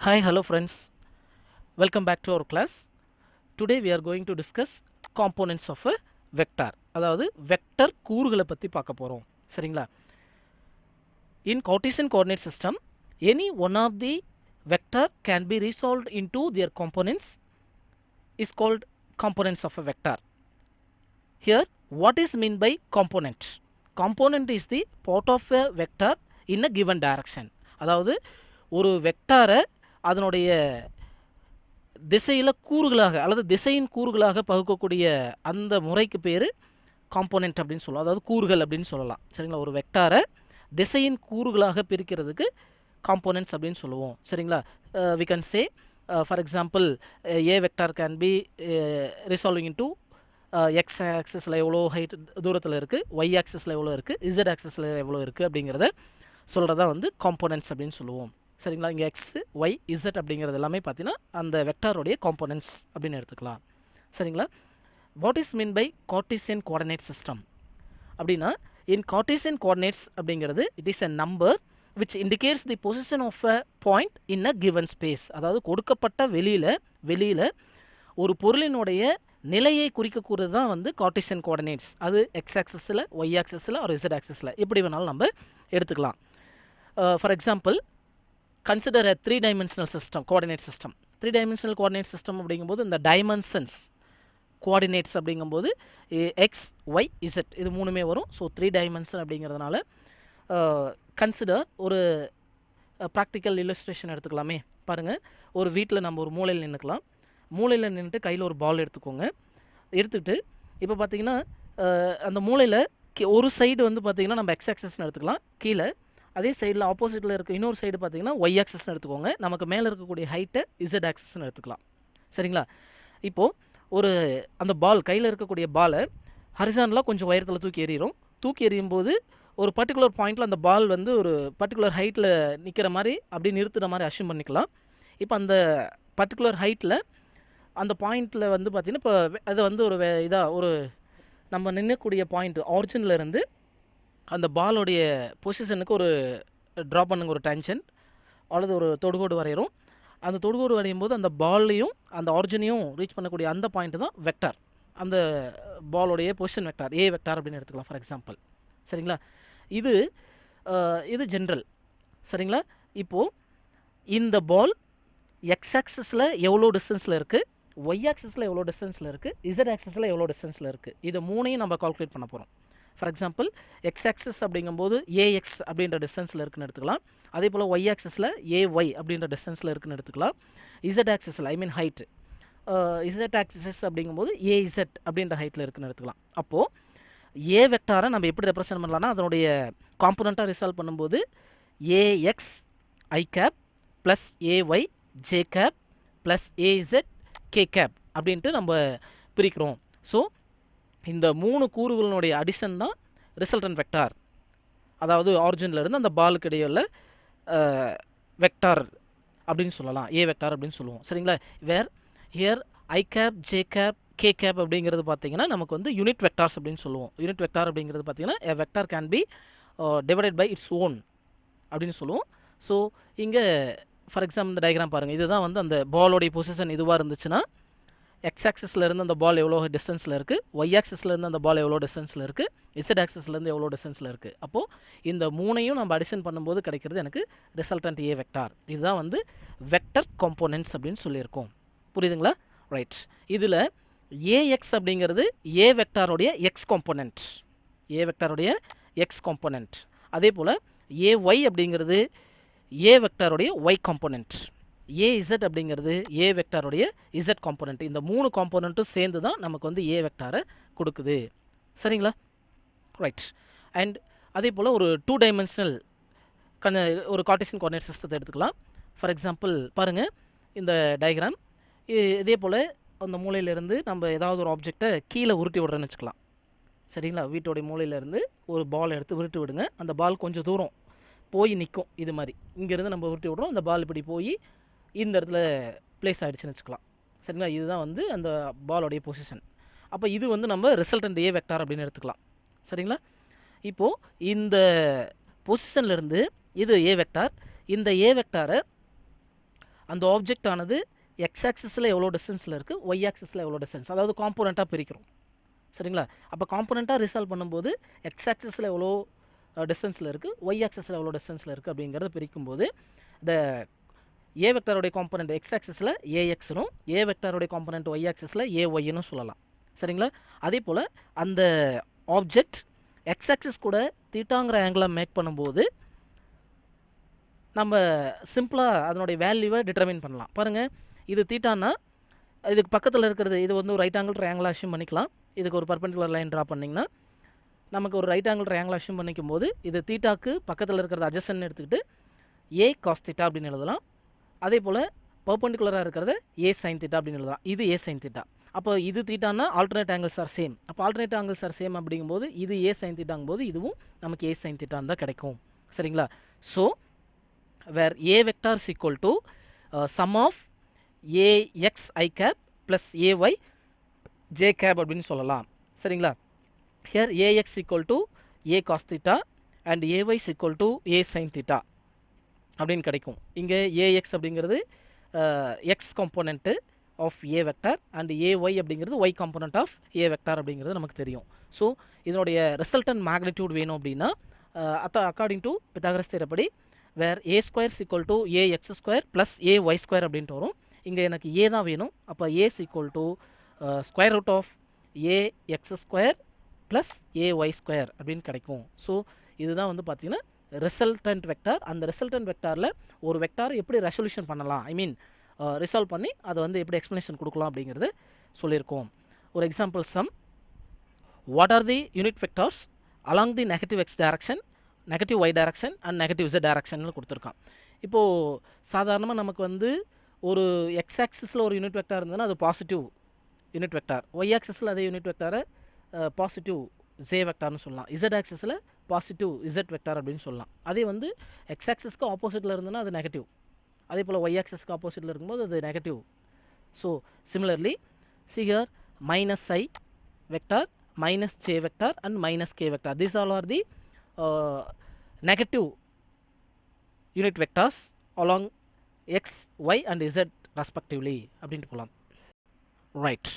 Hi, hello friends. Welcome back to our class. Today we are going to discuss components of a vector. அதாவது vector கூறுகளை பற்றி பார்க்க போகிறோம் சரிங்களா. In Cartesian coordinate system, any one of the vector can be resolved into their components is called components of a vector. Here, what is meant by component? Component is the part of a vector in a given direction. அதாவது ஒரு வெக்டாரை அதனுடைய திசையில் கூறுகளாக அல்லது திசையின் கூறுகளாக பகுக்கக்கூடிய அந்த முறைக்கு பேர் காம்போனென்ட் அப்படின்னு சொல்லலாம். அதாவது கூறுகள் அப்படின்னு சொல்லலாம் சரிங்களா. ஒரு வெக்டாரை திசையின் கூறுகளாக பிரிக்கிறதுக்கு காம்போனென்ட்ஸ் அப்படின்னு சொல்லுவோம் சரிங்களா. We can say for example a vector can be resolving into X ஆக்சிஸில் எவ்வளோ ஹைட் தூரத்தில் இருக்குது, ஒய் ஆக்சிஸில் எவ்வளோ இருக்குது, இசட் ஆக்சிஸில் எவ்வளோ இருக்குது அப்படிங்கிறத சொல்கிறதா வந்து காம்போனென்ட்ஸ் அப்படின்னு சொல்லுவோம் சரிங்களா. இங்கே எக்ஸ் ஒய் இசட் அப்படிங்கிறது எல்லாமே பார்த்தீங்கன்னா அந்த வெக்டாரோடைய காம்போனன்ட்ஸ் அப்படின்னு எடுத்துக்கலாம் சரிங்களா. What is mean by Cartesian coordinate system அப்படின்னா, இன் கார்ட்டீசியன் கோஆர்டினேட்ஸ் அப்படிங்கிறது it is a number which indicates the position of a point in a given space. அதாவது கொடுக்கப்பட்ட வெளியில் ஒரு பொருளினுடைய நிலையை குறிக்கக்கூடியது தான் வந்து கார்ட்டீசியன் கோஆர்டினேட்ஸ். அது எக்ஸ் ஆக்சிஸில் ஒய் ஆக்சிஸில் ஒரு இசட் ஆக்சிஸில் எப்படி வேணாலும் நம்ம எடுத்துக்கலாம். For example consider a three-dimensional system, coordinate system. Three-dimensional coordinate system அப்படிங்கும்போது இந்த டைமென்ஷன்ஸ் கோஆர்டினேட்ஸ் அப்படிங்கும்போது எக்ஸ் ஒய் இசட் இது மூணுமே வரும். ஸோ 3 டைமென்ஷன் அப்படிங்கிறதுனால கன்சிடர் ஒரு ப்ராக்டிக்கல் இல்லஸ்ட்ரேஷன் எடுத்துக்கலாமே. பாருங்கள், ஒரு வீட்டில் நம்ம ஒரு மூலையில் நின்றுக்கலாம். மூலையில் நின்றுட்டு கையில் ஒரு பால் எடுத்துக்கோங்க. எடுத்துக்கிட்டு இப்போ பார்த்தீங்கன்னா அந்த மூலையில் ஒரு சைடு வந்து பார்த்திங்கன்னா நம்ம எக்ஸ் ஆக்சஸ்ன்னு எடுத்துக்கலாம். கீழே அதே சைடில் ஆப்போசிட்டில் இருக்க இன்னொரு சைடு பார்த்தீங்கன்னா ஒய் ஆக்சஸ்ன்னு எடுத்துக்கோங்க. நமக்கு மேலே இருக்கக்கூடிய ஹைட்டை இசட் ஆக்சஸ்ன்னு எடுத்துக்கலாம் சரிங்களா. இப்போது ஒரு அந்த பால் கையில் இருக்கக்கூடிய பாலை ஹரிசான்லாம் கொஞ்சம் உயரத்தில் தூக்கி எறியும் போது ஒரு பர்டிகுலர் பாயிண்டில் அந்த பால் வந்து ஒரு பர்டிகுலர் ஹைட்டில் நிற்கிற மாதிரி அப்படி நிறுத்துகிற மாதிரி அஷ்யூம் பண்ணிக்கலாம். இப்போ அந்த பர்டிகுலர் ஹைட்டில் அந்த பாயிண்டில் வந்து பார்த்திங்கன்னா இப்போ அதை வந்து ஒரு ஒரு நம்ம நின்னக்கூடிய பாயிண்ட் ஆரிஜினில் இருந்து அந்த பாலோடைய பொசிஷனுக்கு ஒரு ட்ரா பண்ணுங்க, ஒரு டேன்ஜென்ட் அல்லது ஒரு தொடுகோடு வரைகிறோம். அந்த தொடுகோடு வரையும் போது அந்த பால்லையும் அந்த ஆரிஜினையும் ரீச் பண்ணக்கூடிய அந்த பாயிண்ட் தான் வெக்டார். அந்த பாலோடைய பொசிஷன் வெக்டார் ஏ வெக்டார் அப்படின்னு எடுத்துக்கலாம் ஃபார் எக்ஸாம்பிள் சரிங்களா. இது ஜென்ரல் சரிங்களா. இப்போது இந்த பால் எக்ஸ் ஆக்சிஸில் எவ்வளோ டிஸ்டன்ஸில் இருக்குது, ஒய் ஆக்சிஸில் எவ்வளோ டிஸ்டன்ஸில் இருக்குது, இசட் ஆக்சிஸில் எவ்வளோ டிஸ்டன்ஸில் இருக்குது, இது மூணையும் நம்ம கால்குலேட் பண்ண போகிறோம். ஃபார் எக்ஸாம்பிள் எக்ஸ் ஆக்சிஸ் அப்படிங்கும்போது ஏஎக்ஸ் அப்படின்ற டிஸ்டன்ஸில் இருக்குன்னு எடுத்துக்கலாம். அதே போல் ஒய் ஆக்சிஸில் ஏஒய் அப்படின்ற டிஸ்டன்ஸில் இருக்குன்னு எடுத்துக்கலாம். இசட் ஆக்சிஸில் ஹைட்டு இசட் ஆக்சிஸ் அப்படிங்கும்போது ஏஇசட் அப்படின்ற ஹைட்டில் இருக்குன்னு எடுத்துக்கலாம். அப்போது ஏ வெக்டாரை நம்ம எப்படி ரெப்ரசென்ட் பண்ணலாம்னா அதனுடைய காம்போனண்ட்டாக ரிசால்வ் பண்ணும்போது A X I cap plus AY J cap plus AZ K cap அப்படின்ட்டு நம்ம பிரிக்கிறோம். ஸோ இந்த 3 கூறுகளினுடைய அடிஷன் தான் ரிசல்டன்ட் வெக்டார். அதாவது ஆரிஜின்லேருந்து அந்த பாலுக்கு இடையில் வெக்டார் அப்படின்னு சொல்லலாம், ஏ வெக்டார் அப்படின்னு சொல்லுவோம் சரிங்களா. Here I cap J cap K cap அப்படிங்கிறது பார்த்தீங்கன்னா நமக்கு வந்து யூனிட் வெக்டார்ஸ் அப்படின்னு சொல்லுவோம். யூனிட் வெக்டார் அப்படிங்கிறது பார்த்தீங்கன்னா a vector can be divided by its own அப்படின்னு சொல்லுவோம். ஸோ இங்கே ஃபார் எக்ஸாம்பிள் இந்த டயக்ராம் பாருங்கள். இதுதான் வந்து அந்த பாலோடைய பொசிஷன் இதுவாக இருந்துச்சுன்னா எக்ஸ் ஆக்சிஸ்லேருந்து அந்த பால் எவ்வளோ டிஸ்டன்ஸில் இருக்குது, ஒய் ஆக்சிஸ்லேருந்து அந்த பால் எவ்வளோ டிஸ்டன்ஸில் இருக்குது, இசட் ஆக்சிஸ்லேருந்து எவ்வளோ டிஸ்டன்ஸில் இருக்குது. அப்போது இந்த மூணையும் நம்ம அடிஷன் பண்ணும்போது கிடைக்கிறது எனக்கு ரிசல்டன்ட் ஏ வெக்டார். இதுதான் வந்து வெக்டர் காம்போனன்ட்ஸ் அப்படின்னு சொல்லியிருக்கோம். புரியுதுங்களா? ரைட். இதில் ஏஎக்ஸ் அப்படிங்கிறது ஏ வெக்டாரோடைய எக்ஸ் காம்போனன்ட், ஏ வெக்டாரோடைய எக்ஸ் காம்போனன்ட். அதே போல் ஏஒய் அப்படிங்கிறது ஏ வெக்டாரோடைய ஒய் காம்போனன்ட். ஏஇசட் அப்படிங்கிறது ஏ வெக்டாரோடைய இசட் காம்போனன்ட். இந்த 3 காம்போனண்ட்டும் சேர்ந்து தான் நமக்கு வந்து ஏ வெக்டாரை கொடுக்குது சரிங்களா. ரைட். அண்ட் அதே போல் ஒரு 2 டைமென்ஷனல் ஒரு கார்ட்டீசியன் கோஆர்டினேட் சிஸ்டத்தை எடுத்துக்கலாம். ஃபார் எக்ஸாம்பிள் பாருங்கள் இந்த டயக்ராம். இதே போல் அந்த மூலையிலேருந்து நம்ம ஏதாவது ஒரு ஆப்ஜெக்டை கீழே உருட்டி விடுறேன்னு வச்சுக்கலாம் சரிங்களா. வீட்டோடைய மூலையிலேருந்து ஒரு பால் எடுத்து உருட்டி விடுங்க. அந்த பால் கொஞ்சம் தூரம் போய் நிற்கும். இது மாதிரி இங்கேருந்து நம்ம உருட்டி விடுறோம். அந்த பால் இப்படி போய் இந்த இடத்துல பிளேஸ் ஆகிடுச்சுன்னு வச்சுக்கலாம் சரிங்களா. இதுதான் வந்து அந்த பாலோடைய பொசிஷன். அப்போ இது வந்து நம்ம ரிசல்டன்ட் ஏ வெக்டார் அப்படின்னு எடுத்துக்கலாம் சரிங்களா. இப்போது இந்த பொசிஷன்லேருந்து இது ஏ வெக்டார். இந்த ஏ வெக்டாரை அந்த ஆப்ஜெக்ட் ஆனது எக்ஸ் ஆக்சிஸில் எவ்வளோ டிஸ்டன்ஸில் இருக்குது, ஒய் ஆக்சிஸில் எவ்வளோ டிஸ்டன்ஸ், அதாவது காம்போனண்ட்டாக பிரிக்கிறோம். சரிங்களா? அப்போ காம்போனண்ட்டாக ரிசால்வ் பண்ணும்போது எக்ஸ் ஆக்சிஸில் எவ்வளோ டிஸ்டன்ஸில் இருக்குது, ஒய் ஆக்சிஸில் எவ்வளோ டிஸ்டன்ஸில் இருக்குது அப்படிங்கிறத பிரிக்கும்போது இந்த ஏ வெக்டாரோடைய காம்போனண்ட் எக்ஸ் ஆக்சிஸில் ஏஎக்ஸ்னும் ஏ வெக்டாரோடைய காம்போனண்ட் ஒய் ஆக்சிஸில் ஏஒய்னு சொல்லலாம். சரிங்களா? அதே போல் அந்த ஆப்ஜெக்ட் எக்ஸ் ஆக்சிஸ் கூட தீட்டாங்கிற ஆங்கிளை மேக் பண்ணும்போது நம்ம சிம்பிளாக அதனுடைய வேல்யூவை டிட்டர்மின் பண்ணலாம். பாருங்கள், இது தீட்டானா இதுக்கு பக்கத்தில் இருக்கிறது இது வந்து ஒரு ரைட் ஆங்கிள் ட்ரையாங்கிள் அஷ்யூம் பண்ணிக்கலாம். இதுக்கு ஒரு பர்பெண்டிகுலர் லைன் ட்ரா பண்ணிங்கன்னா நமக்கு ஒரு ரைட் ஆங்கிள் ட்ரையாங்கிள் அஷ்யூம் பண்ணிக்கும் போது இது தீட்டாக்கு பக்கத்தில் இருக்கிறது அட்ஜசன்ட் எடுத்துக்கிட்டு ஏ காஸ் தீட்டா அப்படின்னு எழுதலாம். அதே போல் பர்பெண்டிகுலராக இருக்கிறத ஏ சைன் தீட்டா அப்படின்னு எழுதலாம். இது ஏ சைன் தீட்டா. அப்போ இது தீட்டானா ஆல்டர்னேட் ஆங்கிள்ஸ் ஆர் சேம். அப்போ ஆல்டர்னேட் ஆங்கிள்ஸ் ஆர் சேம் அப்படிங்கும்போது இது ஏ சைன் தீட்டாங்கும் போது இதுவும் நமக்கு ஏ சைன் தீட்டான்னு தான் கிடைக்கும். சரிங்களா? So where A vector is equal to sum of A X I cap plus AY J cap அப்படின்னு சொல்லலாம். சரிங்களா? Here A X equal to A cos theta and A Y is equal to A sine theta அப்படின்னு கிடைக்கும். இங்கே A X அப்படிங்கிறது X component of A vector and A Y அப்படிங்கிறது Y component of A vector அப்படிங்கிறது நமக்கு தெரியும். ஸோ இதனுடைய ரிசல்டன்ட் மேக்னிடியூட் வேணும் அப்படின்னா அக்கார்டிங் டு பித்தாகரஸ் தியரப்படி வேர் ஏ square is equal to A X square plus A Y square அப்படின்ட்டு வரும். இங்கே எனக்கு ஏ தான் வேணும். அப்போ A is equal to square root of A X square plus A Y square அப்படின்னு கிடைக்கும். ஸோ இதுதான் வந்து பார்த்திங்கன்னா ரிசல்டன்ட் வெக்டார். அந்த ரிசல்டன்ட் வெக்டாரில் ஒரு வெக்டார் எப்படி ரெசல்யூஷன் பண்ணலாம், ஐ மீன் ரிசால்வ் பண்ணி அதை வந்து எப்படி எக்ஸ்ப்ளனேஷன் கொடுக்கலாம் அப்படிங்கிறது சொல்லியிருக்கோம். ஒரு example sum, what are the unit vectors along the negative X direction, negative Y direction and negative Z direction கொடுத்துருக்கான். இப்போது சாதாரணமாக நமக்கு வந்து ஒரு எக்ஸ் ஆக்சிஸில் ஒரு யூனிட் வெக்டார் இருந்ததுன்னா அது பாசிட்டிவ் யூனிட் வெக்டார், ஒய் ஆக்சிஸில் அதே யூனிட் வெக்டாரை பாசிட்டிவ் ஜே வெக்டார்னு சொல்லலாம், இசட் ஆக்சிஸில் பாசிட்டிவ் இசட் வெக்டார் அப்படின்னு சொல்லலாம். அதே வந்து எக்ஸ் ஆக்சிஸ்க்கு ஆப்போசிட்டில் இருந்ததுன்னா அது நெகட்டிவ், அதே போல் ஒய் ஆக்சிஸ்க்கு ஆப்போசிட்டில் இருக்கும்போது அது negative. So similarly see here minus I vector, minus J vector and minus K vector. These all are the negative unit vectors along X, Y and Z respectively. அப்படின்ட்டு போகலாம். Right,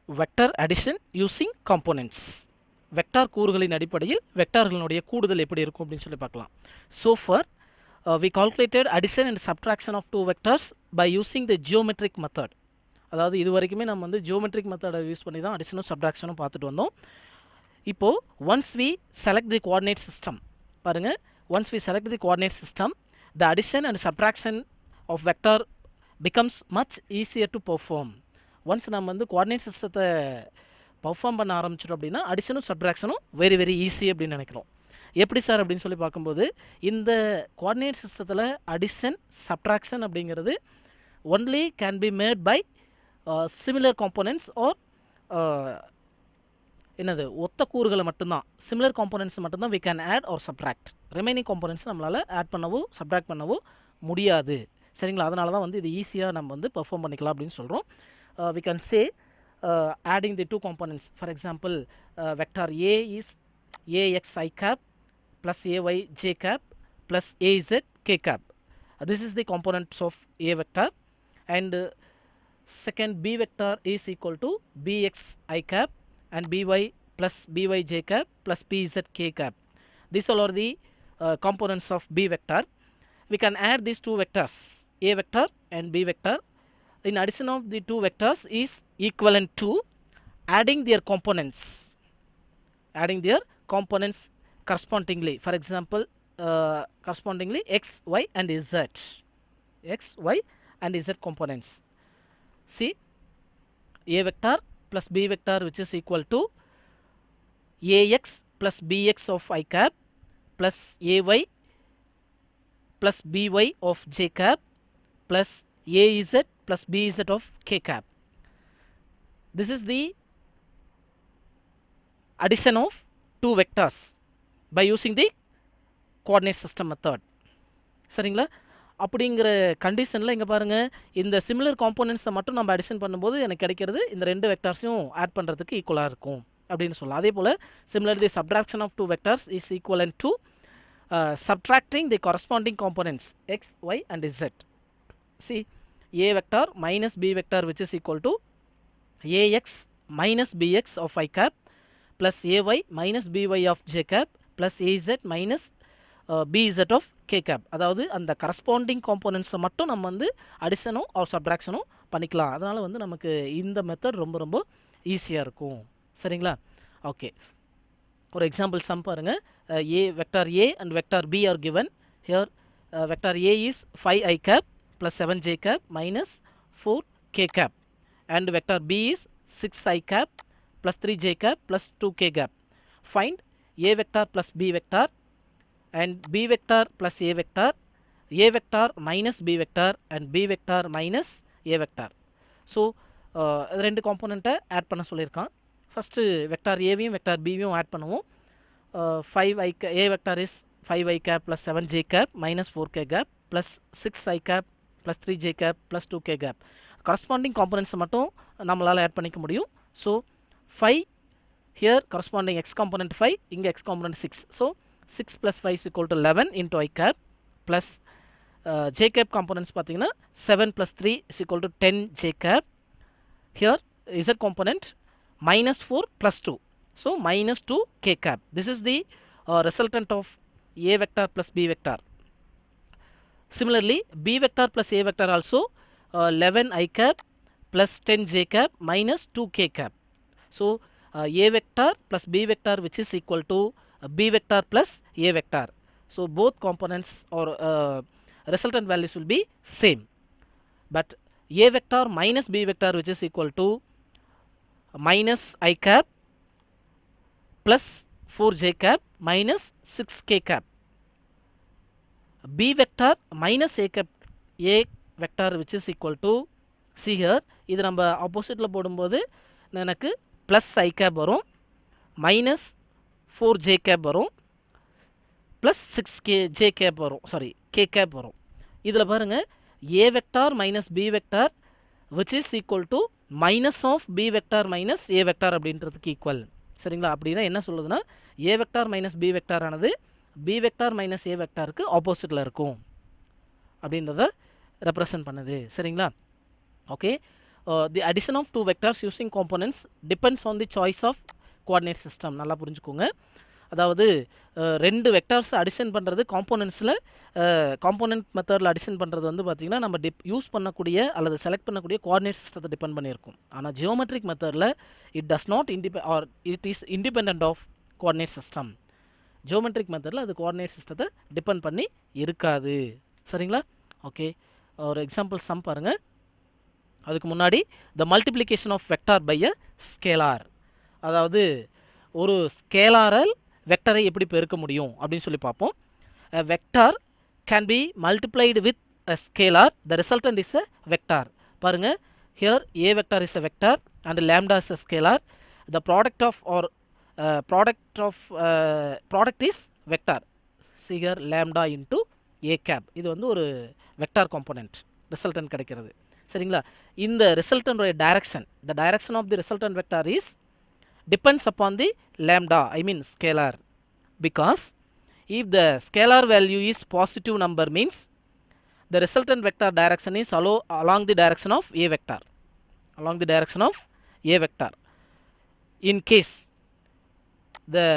vector addition using components. Vector கூறுகளின் அடிப்படையில் வெக்டார்களினுடைய கூடுதல் எப்படி இருக்கும் அப்படின்னு சொல்லி பார்க்கலாம். So far we calculated addition and subtraction of two vectors by using the geometric method. அதாவது இது வரைக்குமே நம்ம வந்து ஜியோமெட்ரிக் மெத்தடை யூஸ் பண்ணி தான் அடிஷனும் சப்ட்ராக்ஷனும் பார்த்துட்டு வந்தோம். இப்போது once we select the coordinate system, பாருங்கள், once we select the coordinate system the addition and subtraction of vector becomes much easier to perform. Once நம்ம வந்து கோஆர்டினேட் சிஸ்டத்தை பெர்ஃபார்ம் பண்ண ஆரம்பிச்சிட்டோம் அப்படின்னா அடிஷனும் சப்ட்ராக்ஷனும் வெரி வெரி ஈஸி அப்படின்னு நினைக்கிறோம். எப்படி சார் அப்படின்னு சொல்லி பார்க்கும்போது இந்த கோஆர்டினேட் சிஸ்டத்தில் அடிஷன் சப்ட்ராக்ஷன் அப்படிங்கிறது only can be made by similar components or என்னது ஒத்த கூறுகளை மட்டும்தான், சிமிலர் காம்போனன்ட்ஸ் மட்டும்தான் we can add or subtract. Remaining components நம்மளால் ஆட் பண்ணவோ சப்ட்ராக்ட் பண்ணவோ முடியாது. சரிங்களா? அதனால தான் வந்து இது ஈஸியாக நம்ம வந்து பெர்ஃபார்ம் பண்ணிக்கலாம் அப்படின்னு சொல்கிறோம். we can say adding the two components. For example, vector A is ax I cap plus ay j cap plus az k cap. This is the components of A vector, and second B vector is equal to bx I cap and by plus by j cap plus pz k cap. These all are the components of B vector. We can add these two vectors, A vector and B vector. In addition of the two vectors is equivalent to adding their components correspondingly. For example, correspondingly x, y and z, x, y and z components. See, A vector plus B vector which is equal to ax plus bx of I cap plus ay plus by of j cap plus az plus bz of k cap. This is the addition of two vectors by using the coordinate system method. சரிங்களா? அப்படிங்கிற கண்டிஷனில் இங்கே பாருங்கள், இந்த similar காம்போனன்ட்ஸை மட்டும் நம்ம addition பண்ணும்போது எனக்கு கிடைக்கிறது இந்த ரெண்டு வெக்டார்ஸையும் ஆட் பண்ணுறதுக்கு ஈக்குவலாக இருக்கும் அப்படின்னு சொல்லலாம். அதே போல் similarly subtraction of two vectors is equivalent to subtracting the corresponding components X, Y and Z. see a vector minus b vector which is equal to ax minus bx of I cap plus ay minus by of j cap plus az minus bz of k cap. அதாவது அந்த corresponding காம்போனன்ட்ஸை மட்டும் நம்ம வந்து அடிஷனும் R சப்ட்ராக்ஷனும் பண்ணிக்கலாம். அதனால் வந்து நமக்கு இந்த மெத்தட் ரொம்ப ரொம்ப ஈஸியாக இருக்கும். சரிங்களா? ஓகே, ஒரு எக்ஸாம்பிள் சம் பாருங்கள். a vector a and vector b are given. Here vector a is 5 I cap plus 7 j cap minus 4 k cap and vector b is 6 I cap plus 3 j cap plus 2 k cap. Find a vector plus b vector and b vector plus a vector minus b vector and b vector minus a vector. So ரெண்டு காம்போனண்ட்டை add பண்ண சொல்லியிருக்கான். First vector ஏவையும் vector பிவையும் add பண்ணுவோம். 5 I a vector is 5 I cap plus 7 j cap minus 4 k cap plus 6 I cap plus 3 j cap plus 2 k cap. Corresponding காம்போனன்ட்ஸை மட்டும் நம்மளால் add பண்ணிக்க முடியும். So 5 here corresponding x component 5, இங்கே x component 6. So 6 plus 5 is equal to 11 into I cap plus j cap components பார்த்தீங்கன்னா 7 plus 3 is equal to 10 j cap. Here z component minus 4 plus 2. So minus 2 k cap. This is the resultant of a vector plus b vector. Similarly, b vector plus a vector also 11 I cap plus 10 j cap minus 2 k cap. So a vector plus b vector which is equal to b vector plus a vector. So both components or resultant values will be same. But a vector minus b vector which is equal to minus I cap plus 4 j cap minus 6 k cap. b vector minus a cap a vector which is equal to, see here, இது நம்ம ஆப்போசிட்டில் போடும்போது எனக்கு plus I cap வரும், minus 4 j cap வரும், plus 6 j cap வரும், sorry k cap வரும். இதில் பாருங்கள் a vector minus b vector which is equal to minus of b vector minus a vector அப்படின்றதுக்கு ஈக்குவல். சரிங்களா? அப்படின்னா என்ன சொல்லுதுன்னா a vector minus b vector ஆனது b vector minus a vectorக்கு ஆப்போசிட்டில் இருக்கும் அப்படின்றத ரெப்ரசன்ட் பண்ணுது. சரிங்களா? Okay, the addition of two vectors using components depends on the choice of coordinate system. நல்லா புரிஞ்சுக்கோங்க. அதாவது ரெண்டு வெக்டார்ஸ் அடிஷன் பண்ணுறது காம்போனன்ட்ஸில் காம்போனன்ட் மெத்தடில் அடிஷன் பண்ணுறது வந்து பார்த்திங்கன்னா நம்ம யூஸ் பண்ணக்கூடிய அல்லது செலக்ட் பண்ணக்கூடிய கோஆர்டினேட் சிஸ்டத்தை டிபெண்ட் பண்ணியிருக்கும். ஆனால் ஜியோமெட்ரிக் மெத்தடில் it does not it is independent of coordinate system. Geometric மெத்தடில் அது கோஆர்டினேட் சிஸ்டத்தை டிபெண்ட் பண்ணி இருக்காது. சரிங்களா? ஓகே, ஒரு எக்ஸாம்பிள் சம் பாருங்கள். அதுக்கு முன்னாடி the multiplication of vector by a scalar, அதாவது ஒரு ஸ்கேலாரால் வெக்டரை எப்படி பெருக்க முடியும் அப்படின்னு சொல்லி பார்ப்போம். A vector can be multiplied with a scalar. The resultant is a vector. பாருங்க, here a vector is a vector and lambda is a scalar. The product of or product is vector. See here lambda into a cap. இது வந்து ஒரு vector component resultant கிடைக்கிறது. சரிங்களா? இந்த ரிசல்டன்டோட direction, the direction of the resultant vector is depends upon the lambda, I mean scalar, because if the scalar value is positive number means the resultant vector direction is along the direction of a vector, along the direction of a vector. In case the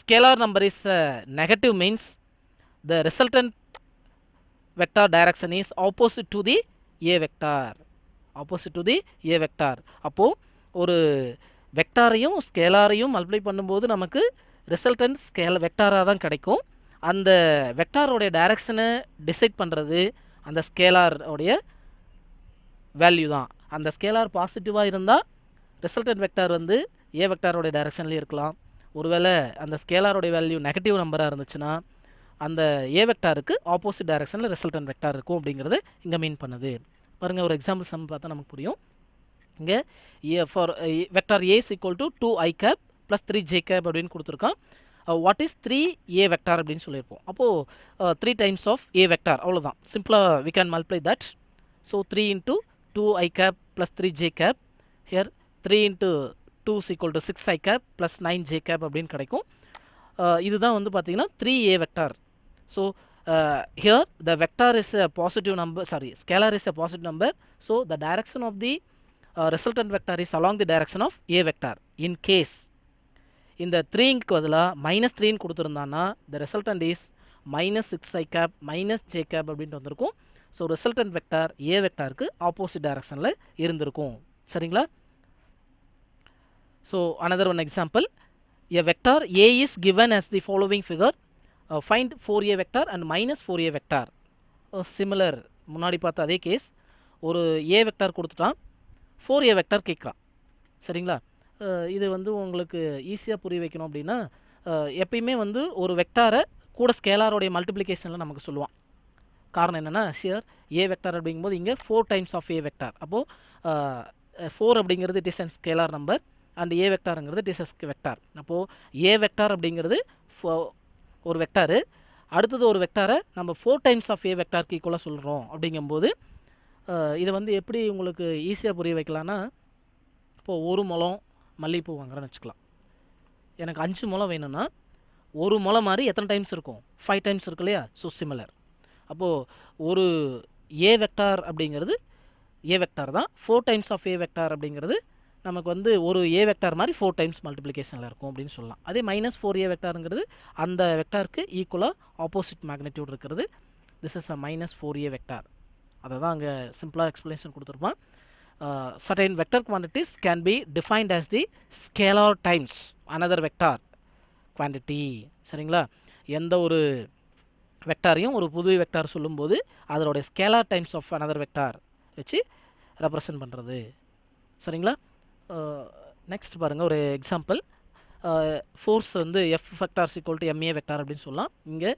scalar number is negative means the resultant vector direction is opposite to the a vector, opposite to the a vector. அப்போ ஒரு வெக்டாரையும் ஸ்கேலாரையும் multiply பண்ணும்போது நமக்கு resultant வெக்டாராக தான் கிடைக்கும். அந்த வெக்டாரோடைய டைரக்ஷனை decide பண்ணுறது அந்த ஸ்கேலாரோடைய value தான். அந்த ஸ்கேலார் பாசிட்டிவாக இருந்தால் ரிசல்டன்ட் வெக்டார் வந்து ஏ வெக்டாரோடைய டைரக்ஷன்லேயே இருக்கலாம். ஒருவேளை அந்த ஸ்கேலாரோடைய வேல்யூ நெகட்டிவ் நம்பராக இருந்துச்சுன்னா அந்த ஏ வெக்டாருக்கு ஆப்போசிட் டைரக்ஷனில் ரிசல்டன்ட் வெக்டார் இருக்கும் அப்படிங்கிறது இங்கே மீன் பண்ணுது. பாருங்கள், ஒரு எக்ஸாம்பிள் சம் பார்த்தா நமக்கு புரியும். இங்கே for vector A is equal to 2 I cap plus 3 j cap அப்படின்னு கொடுத்துருக்கான். வாட் இஸ் 3a வெக்டார் அப்படின்னு சொல்லியிருப்போம். அப்போது 3 டைம்ஸ் ஆஃப் a வெக்டார், அவ்வளோதான். சிம்பிளாக we can multiply that. So 3 into 2 I cap plus 3 j cap. Here 3 into 2 is equal to 6 I cap plus 9 j cap அப்படின்னு கிடைக்கும். இதுதான் வந்து பார்த்திங்கன்னா 3a vector. So here the vector is a positive number, sorry, scalar is a positive number, so the direction of the resultant vector is along the direction of a vector. In case இந்த 3க்கு பதிலாக -3 கொடுத்துருந்தான்னா the resultant is -6i cap -j cap அப்படின்ட்டு வந்திருக்கும். So resultant vector ஏ வெக்டாருக்கு opposite டைரக்ஷனில் இருந்திருக்கும். சரிங்களா? So another one example, a vector a is given as the following figure, find 4a vector and -4a vector. Similar, முன்னாடி பார்த்த அதே case, ஒரு ஏ vector கொடுத்துட்டான், 4a வெக்டார் கேட்குறான். சரிங்களா? இது வந்து உங்களுக்கு ஈஸியாக புரிய வைக்கணும் அப்படின்னா, எப்பயுமே வந்து ஒரு வெக்டாரை கூட ஸ்கேலாரோடைய மல்டிப்ளிகேஷனில் நமக்கு சொல்லுவான். காரணம் என்னென்னா, ஷியர் ஏ வெக்டார் அப்படிங்கும்போது இங்கே 4 டைம்ஸ் ஆஃப் ஏ வெக்டார். அப்போது 4 அப்படிங்கிறது it is an scalar number and A வெக்டாருங்கிறது இட் இஸ் அ வெக்டார். அப்போது ஏ வெக்டார் அப்படிங்கிறது ஒரு வெக்டாரு, அடுத்தது ஒரு வெக்டாரை நம்ம 4 டைம்ஸ் ஆஃப் ஏ வெக்டாருக்கு ஈக்குவலாக சொல்கிறோம். அப்படிங்கும்போது இதை வந்து எப்படி உங்களுக்கு ஈஸியாக புரிய வைக்கலான்னா, இப்போது 1 முழம் மல்லிகைப்பூ வாங்குறேன்னு வச்சுக்கலாம். எனக்கு 5 முழம் வேணும்னா 1 முழம் மாதிரி எத்தனை டைம்ஸ் இருக்கும்? 5 டைம்ஸ் இருக்கு இல்லையா? So similar. அப்போது ஒரு ஏ வெக்டார் அப்படிங்கிறது ஏ வெக்டார் தான், 4 டைம்ஸ் ஆஃப் ஏ வெக்டார் அப்படிங்கிறது நமக்கு வந்து ஒரு ஏ வெக்டார் மாதிரி 4 டைம்ஸ் மல்டிப்ளிகேஷனில் இருக்கும் அப்படின்னு சொல்லலாம். அதே -4a வெக்டாருங்கிறது அந்த வெக்டாருக்கு ஈக்குவலாக ஆப்போசிட் மேக்னிடியூட் இருக்கிறது. This is a -4a vector. அதை தான் அங்கே சிம்பிளாக எக்ஸ்பிளேஷன் கொடுத்துருப்பான். certain vector quantities can be defined as the scalar times another vector quantity. சரிங்களா? எந்த ஒரு வெக்டாரையும் ஒரு புது வெக்டார் சொல்லும்போது அதனுடைய scalar times of another vector வச்சு ரெப்ரசன்ட் பண்ணுறது. சரிங்களா? நெக்ஸ்ட் பாருங்கள், ஒரு எக்ஸாம்பிள். ஃபோர்ஸ் வந்து F vector equal to M A vector அப்படின்னு சொல்லலாம். இங்கே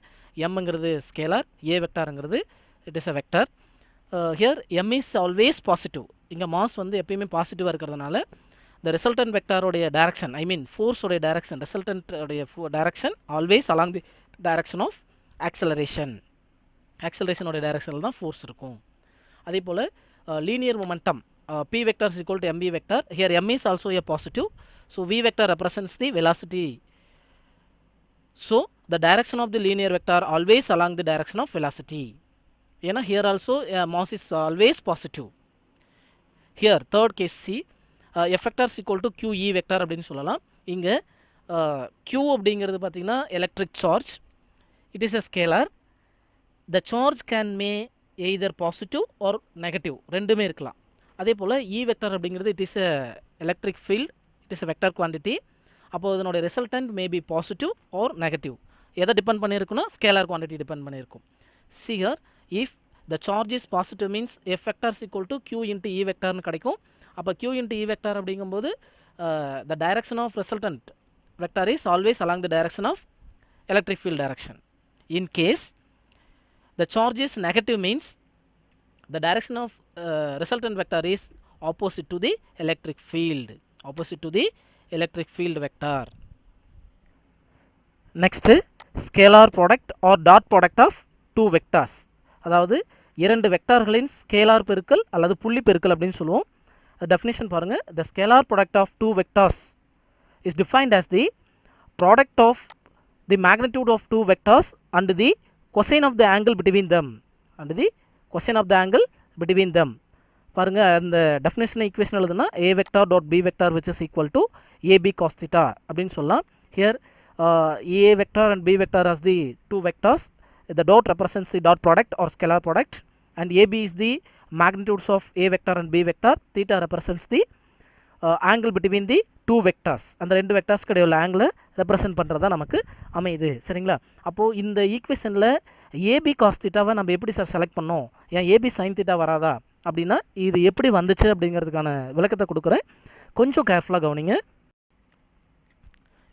எம்ங்கிறது ஸ்கேலார், ஏ வெக்டாருங்கிறது it is a vector. Here M is always positive. இங்கே மாஸ் வந்து எப்பயுமே பாசிட்டிவாக இருக்கிறதுனால இந்த ரிசல்டன்ட் வெக்டாரோடைய டைரக்ஷன், ஐ மீன் ஃபோர்ஸோடைய டைரக்ஷன், ரிசல்டன்ட்டோடைய direction always along the direction of acceleration. ஆக்சலரேஷனோடைய டைரக்ஷனில் தான் ஃபோர்ஸ் இருக்கும். அதே போல் linear momentum p vector is equal to mv vector. Here m is also a positive, so v vector represents the velocity. So the direction of the linear vector always along the direction of velocity. ஏன்னா here also mass is always positive. Here third case C, f vector is equal to qe vector அப்படின்னு சொல்லலாம். இங்கே q அப்படிங்கிறது பார்த்திங்கன்னா electric charge, it is a scalar. The charge can may either positive or negative, ரெண்டுமே இருக்கலாம். அதே போல் E vector அப்படிங்கிறது it is a electric field, it is a vector quantity. அப்போது இதனுடைய resultant may be positive or negative. எதை depend பண்ணியிருக்குன்னா scalar quantity depend பண்ணியிருக்கும். See here if the charge is positive means F vector equal to q into E வெக்டார்னு கிடைக்கும். அப்போ q into E vector அப்படிங்கும்போது the direction of resultant vector is always along the direction of electric field direction. In case the charge is negative means the direction of resultant vector is opposite to the electric field, opposite to the electric field vector. Next, scalar product or dot product of two vectors. அதாவது இரண்டு வெக்டார்களின் scalar பெருக்கல் அல்லது புள்ளி பெருக்கல் அப்படின்னு சொல்லுவோம். Definition பாருங்கள். the scalar product of two vectors is defined as the product of the magnitude of two vectors and the cosine of the angle between them, and the cosine of the angle between them. பாருங்கள், அந்த definition equation எழுதுனா a vector dot b vector which is equal to ab cos theta அப்படின்னு சொல்லலாம். Here a vector and b vector as the two vectors, the dot represents the dot product or scalar product, and ab is the magnitudes of a vector and b vector, theta represents the angle between the two vectors. அந்த ரெண்டு வெக்டார்ஸ்க்கு இடையுள்ள ஆங்கிளை represent பண்ணுறதா நமக்கு அமையுது. சரிங்களா? அப்போது இந்த ஈக்குவேஷனில் ஏபி காஸ் தீட்டாவை நம்ம எப்படி சார் செலக்ட் பண்ணோம், ஏன் ஏபி சைன் தீட்டா வராதா அப்படின்னா இது எப்படி வந்துச்சு அப்படிங்கிறதுக்கான விளக்கத்தை கொடுக்குறேன். கொஞ்சம் கேர்ஃபுல்லாக கவனிங்க.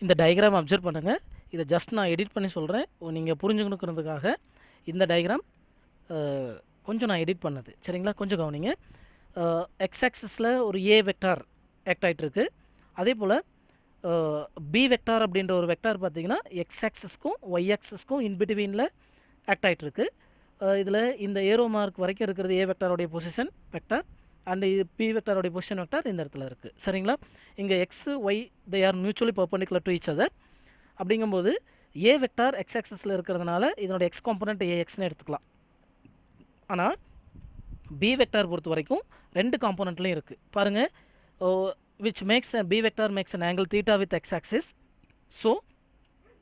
இந்த டயக்ராம் அப்சர்வ் பண்ணுங்கள். இதை ஜஸ்ட் நான் எடிட் பண்ணி சொல்கிறேன் நீங்கள் புரிஞ்சுக்கணுங்கிறதுக்காக. இந்த டயக்ராம் கொஞ்சம் நான் எடிட் பண்ணது. சரிங்களா? கொஞ்சம் கவனிங்க. எக்ஸ் ஆக்சிஸில் ஒரு ஏ வெக்டார் ஆக்ட் ஆகிட்டு இருக்குது. அதே போல் பி வெக்டார் அப்படின்ற ஒரு வெக்டார் பார்த்திங்கன்னா எக்ஸ் ஆக்சிஸ்க்கும் ஒய் ஆக்சிஸ்க்கும் இன்பிட்வீனில் ஆக்ட் ஆகிட்டு இருக்குது. இதில் இந்த ஏரோ மார்க் வரைக்கும் இருக்கிறது ஏ வெக்டாரோடைய பொசிஷன் வெக்டார், அண்ட் இது பி வெக்டாரோடைய பொசிஷன் வெக்டார் இந்த இடத்துல இருக்குது. சரிங்களா? இங்கே X why they are mutually perpendicular to each other. அப்படிங்கும்போது ஏ வெக்டார் எக்ஸ் ஆக்சஸில் இருக்கிறதுனால இதனோட எக்ஸ் காம்பனண்ட் ஏஎக்ஸ்னு எடுத்துக்கலாம். ஆனால் பி வெக்டார் பொறுத்த வரைக்கும் ரெண்டு காம்பனண்ட்லையும் இருக்குது பாருங்கள். Which makes B vector makes an angle theta with x axis. So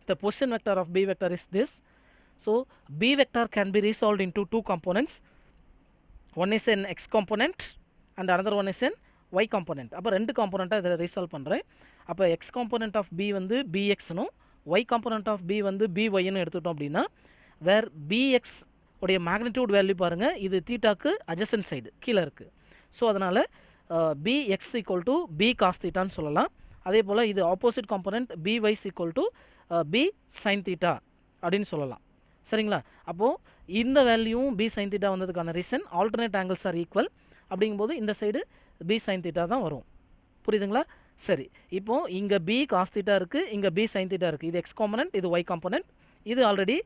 the position vector of b vector is this. So b vector can be resolved into two components. One is an x component and another one is an y component. அப்போ ரெண்டு காம்பனண்ட்டாக இதில் resolve பண்ணுறேன். அப்போ X component of B வந்து பிஎக்ஸ்னும் y component of B வந்து பிஒய்னு எடுத்துட்டோம் அப்படின்னா வேர் பிஎக்ஸ் உடைய மேக்னிடியூட் வேல்யூ பாருங்கள், இது தீட்டாக்கு அட்ஜசன்ட் சைடு கீழே இருக்குது. ஸோ அதனால் B x equal to B cos தீட்டான்னு சொல்லலாம். அதே போல் இது opposite component B y is equal to B sine theta அப்படின்னு சொல்லலாம். சரிங்களா? அப்போது இந்த வேல்யூவும் பி சைன் தீட்டா வந்ததுக்கான reason alternate angles are equal. அப்படிங்கும்போது இந்த சைடு பி சைன் தீட்டா தான் வரும். புரியுதுங்களா? சரி, இப்போது இங்கே பி காஸ் தீட்டா இருக்குது, இங்கே பி சைன் தீட்டா இருக்குது. இது எக்ஸ் காம்பனண்ட், இது ஒய் காம்பனண்ட், இது ஆல்ரெடி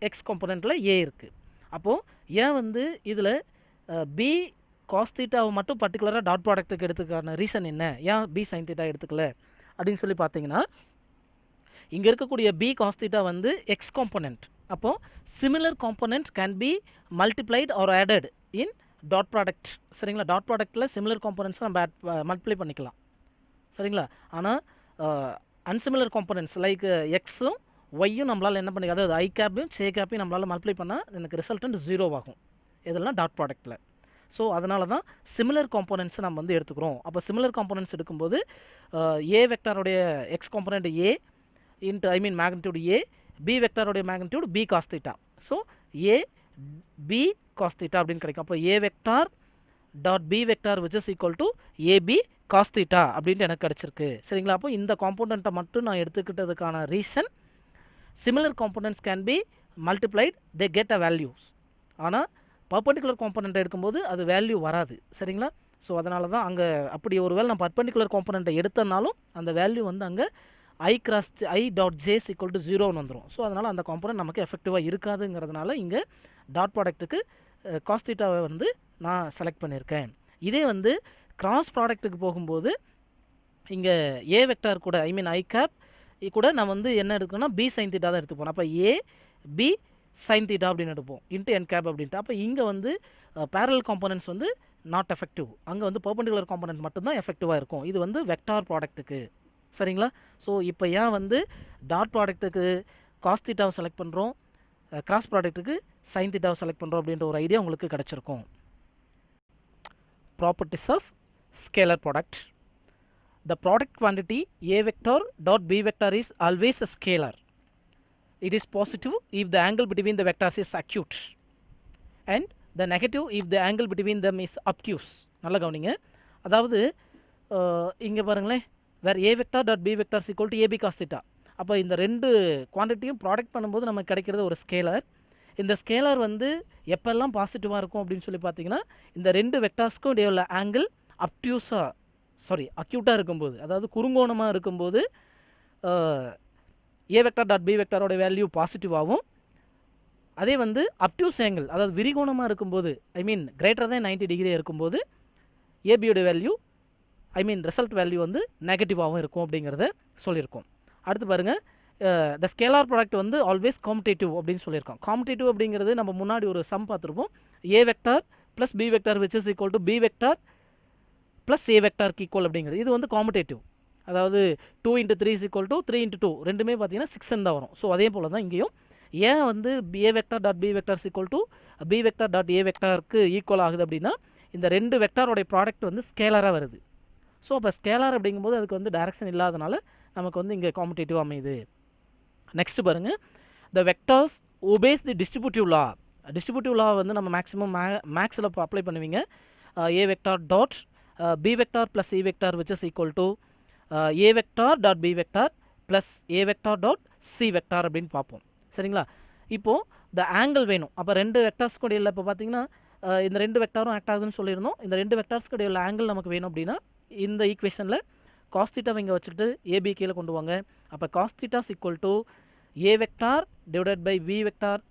எக்ஸ் காம்பனண்ட்டில் ஏ இருக்குது. அப்போது ஏன் வந்து இதில் பி காஸ் தீட்டாவை மட்டும் பர்டிகுலராக டாட் ப்ராடக்ட்டுக்கு எடுத்துக்கான ரீசன் என்ன, ஏன் பி சைன் தீட்டா எடுத்துக்கல அப்படின்னு சொல்லி பார்த்தீங்கன்னா, இங்கே இருக்கக்கூடிய பி காஸ் தீட்டா வந்து எக்ஸ் காம்பனண்ட். அப்போது similar component can be multiplied or added in dot product. சரிங்களா? டாட் ப்ராடக்ட்டில் சிமிலர் காம்பனண்ட்ஸ் நம்ம மல்டிப்ளை பண்ணிக்கலாம். சரிங்களா? ஆனால் அன்சிமிலர் காம்பனண்ட்ஸ் லைக் எக்ஸும் ஒய்யும் நம்மளால் என்ன பண்ணிக்கலாம், அதாவது ஐ கேப்பையும் சே கேப்பையும் நம்மளால் மல்டிப்ளை பண்ணால் எனக்கு ரிசல்டன்ட் 0 ஆகும். இதெல்லாம் டாட் ப்ராடக்ட்டில். ஸோ அதனால தான் சிமிலர் காம்பனண்ட்ஸை நம்ம வந்து எடுத்துக்கிறோம். அப்போ சிமிலர் காம்பனண்ட்ஸ் எடுக்கும்போது ஏ வெக்டாரோடைய X component A into magnitude A, B வெக்டாரோடைய magnitude B cos theta. So A B cos theta அப்படின்னு கிடைக்கும். அப்போ A vector dot B vector which is equal to AB cos theta அப்படின்ட்டு எனக்கு கிடச்சிருக்கு. சரிங்களா? அப்போ இந்த காம்பனண்ட்டை மட்டும் நான் எடுத்துக்கிட்டதுக்கான reason similar components can be multiplied, they get a values. ஆனால் பர்பண்டிகுலர் காம்பனண்ட்டை எடுக்கும்போது அது வேல்யூ வராது. சரிங்களா? ஸோ அதனால தான் அங்கே அப்படி ஒரு வேளை நான் பர்பண்டிகுலர் காம்பனண்ட்டை எடுத்தனாலும் அந்த வேல்யூ வந்து அங்கே I cross I dot J is equal to 0ன்னு வந்துடும். ஸோ அதனால் அந்த காம்பனண்ட் நமக்கு எஃபெக்டிவாக இருக்காதுங்கிறதுனால இங்கே டாட் ப்ராடக்ட்டுக்கு காஸ் தீட்டாவை வந்து நான் செலக்ட் பண்ணியிருக்கேன். இதே வந்து கிராஸ் ப்ராடக்ட்டுக்கு போகும்போது இங்கே ஏ வெக்டார் கூட ஐ கேப் கூட நான் வந்து என்ன எடுக்கணும்னா பி சைன் தீட்டா தான் எடுத்துப்போம். அப்போ ஏ பி சைன் தீட்டா அப்படின்னு எடுப்போம் இன்ட்டு என் கேப் அப்படின்ட்டு. அப்போ இங்கே வந்து பேரல் காம்பனண்ட்ஸ் வந்து நாட் எஃபெக்டிவ், அங்கே வந்து பர்பண்டிகுலர் காம்பனண்ட் மட்டும்தான் எஃபெக்டிவாக இருக்கும். இது வந்து வெக்டார் ப்ராடக்ட்டுக்கு. சரிங்களா? ஸோ இப்போ ஏன் வந்து டாட் ப்ராடக்ட்டுக்கு காஸ் தீட்டாவை செலக்ட் பண்ணுறோம், கிராஸ் ப்ராடக்ட்டுக்கு சைன் தீட்டாவை செலக்ட் பண்ணுறோம் அப்படின்ற ஒரு ஐடியா உங்களுக்கு கிடச்சிருக்கும். Properties of scalar product. The product quantity A vector dot B vector is always a scalar. It is positive if the angle between the vectors is acute and the negative if the angle between them is obtuse. நல்லா கவனிங்க. அதாவது இங்கே பாருங்களேன், வேறு A vector dot B vector is equal to AB cos theta. அப்போ இந்த ரெண்டு குவான்டிட்டியும் product பண்ணும்போது நமக்கு கிடைக்கிறது ஒரு ஸ்கேலர். இந்த ஸ்கேலர் வந்து எப்பெல்லாம் பாசிட்டிவாக இருக்கும் அப்படின்னு சொல்லி பார்த்தீங்கன்னா, இந்த ரெண்டு வெக்டார்ஸ்க்கும் இடையே உள்ள ஆங்கிள் அக்யூட்டாக இருக்கும்போது, அதாவது குறுங்கோணமாக இருக்கும்போது ஏ வெக்டார் டாட் பி வெக்டாரோட வேல்யூ பாசிட்டிவாகவும், அதே வந்து அப்டியூஸ் ஆங்கிள் அதாவது விரிகோணமாக இருக்கும்போது கிரேட்டர் தான் 90 டிகிரி இருக்கும்போது ஏபியோட வேல்யூ ரிசல்ட் வேல்யூ வந்து நெகட்டிவாகவும் இருக்கும் அப்படிங்கிறத சொல்லியிருக்கோம். அடுத்து பாருங்கள், த ஸ்கேலார் ப்ராடக்ட் வந்து ஆல்வேஸ் காம்படேட்டிவ் அப்படின்னு சொல்லியிருக்கோம். காம்படேட்டிவ் அப்படிங்கிறது நம்ம முன்னாடி ஒரு சம் பார்த்துருப்போம். A vector plus B vector which is equal to B vector plus A வெக்டாருக்கு ஈக்குவல் அப்படிங்கிறது. இது வந்து காம்படேட்டிவ், அதாவது 2 × 3 is equal to 3 × 2 ரெண்டுமே பார்த்தீங்கன்னா 6 தான் வரும். ஸோ அதே போல் தான் இங்கேயும் ஏன் வந்து A vector dot B vector equal to B vector dot A வெக்டாருக்கு ஈக்குவல் ஆகுது அப்படின்னா இந்த ரெண்டு வெக்டாரோடைய ப்ராடக்ட் வந்து ஸ்கேலராக வருது. ஸோ அப்போ ஸ்கேலார் அப்படிங்கும்போது அதுக்கு வந்து டைரக்ஷன் இல்லாதனால நமக்கு வந்து இங்கே காம்படேட்டிவ் அமையுது. நெக்ஸ்ட் பாருங்கள், the vectors obeys the distributive law. Distributive law வந்து நம்ம மேக்ஸிமம் மேக்ஸில் அப்ளை பண்ணுவீங்க. A vector dot b vector plus c vector which is equal to a vector dot b vector plus a vector dot c vector அப்படின்னு பார்ப்போம். சரிங்களா? இப்போது the angle வேணும். அப்போ ரெண்டு வெக்டார்ஸ்க்கு இடையில் இப்போ பார்த்தீங்கன்னா இந்த ரெண்டு வெக்டாரும் ஆக்ட் ஆகுதுன்னு சொல்லியிருந்தோம். இந்த ரெண்டு வெக்டார்ஸ்க்கு இடையில் ஆங்கிள் நமக்கு வேணும் அப்படின்னா இந்த ஈக்குவேஷனில் காஸ் தீட்டாவை இங்கே வச்சுக்கிட்டு ஏபி கீழே கொண்டு வாங்க. அப்போ cos theta is equal to A vector divided by B vector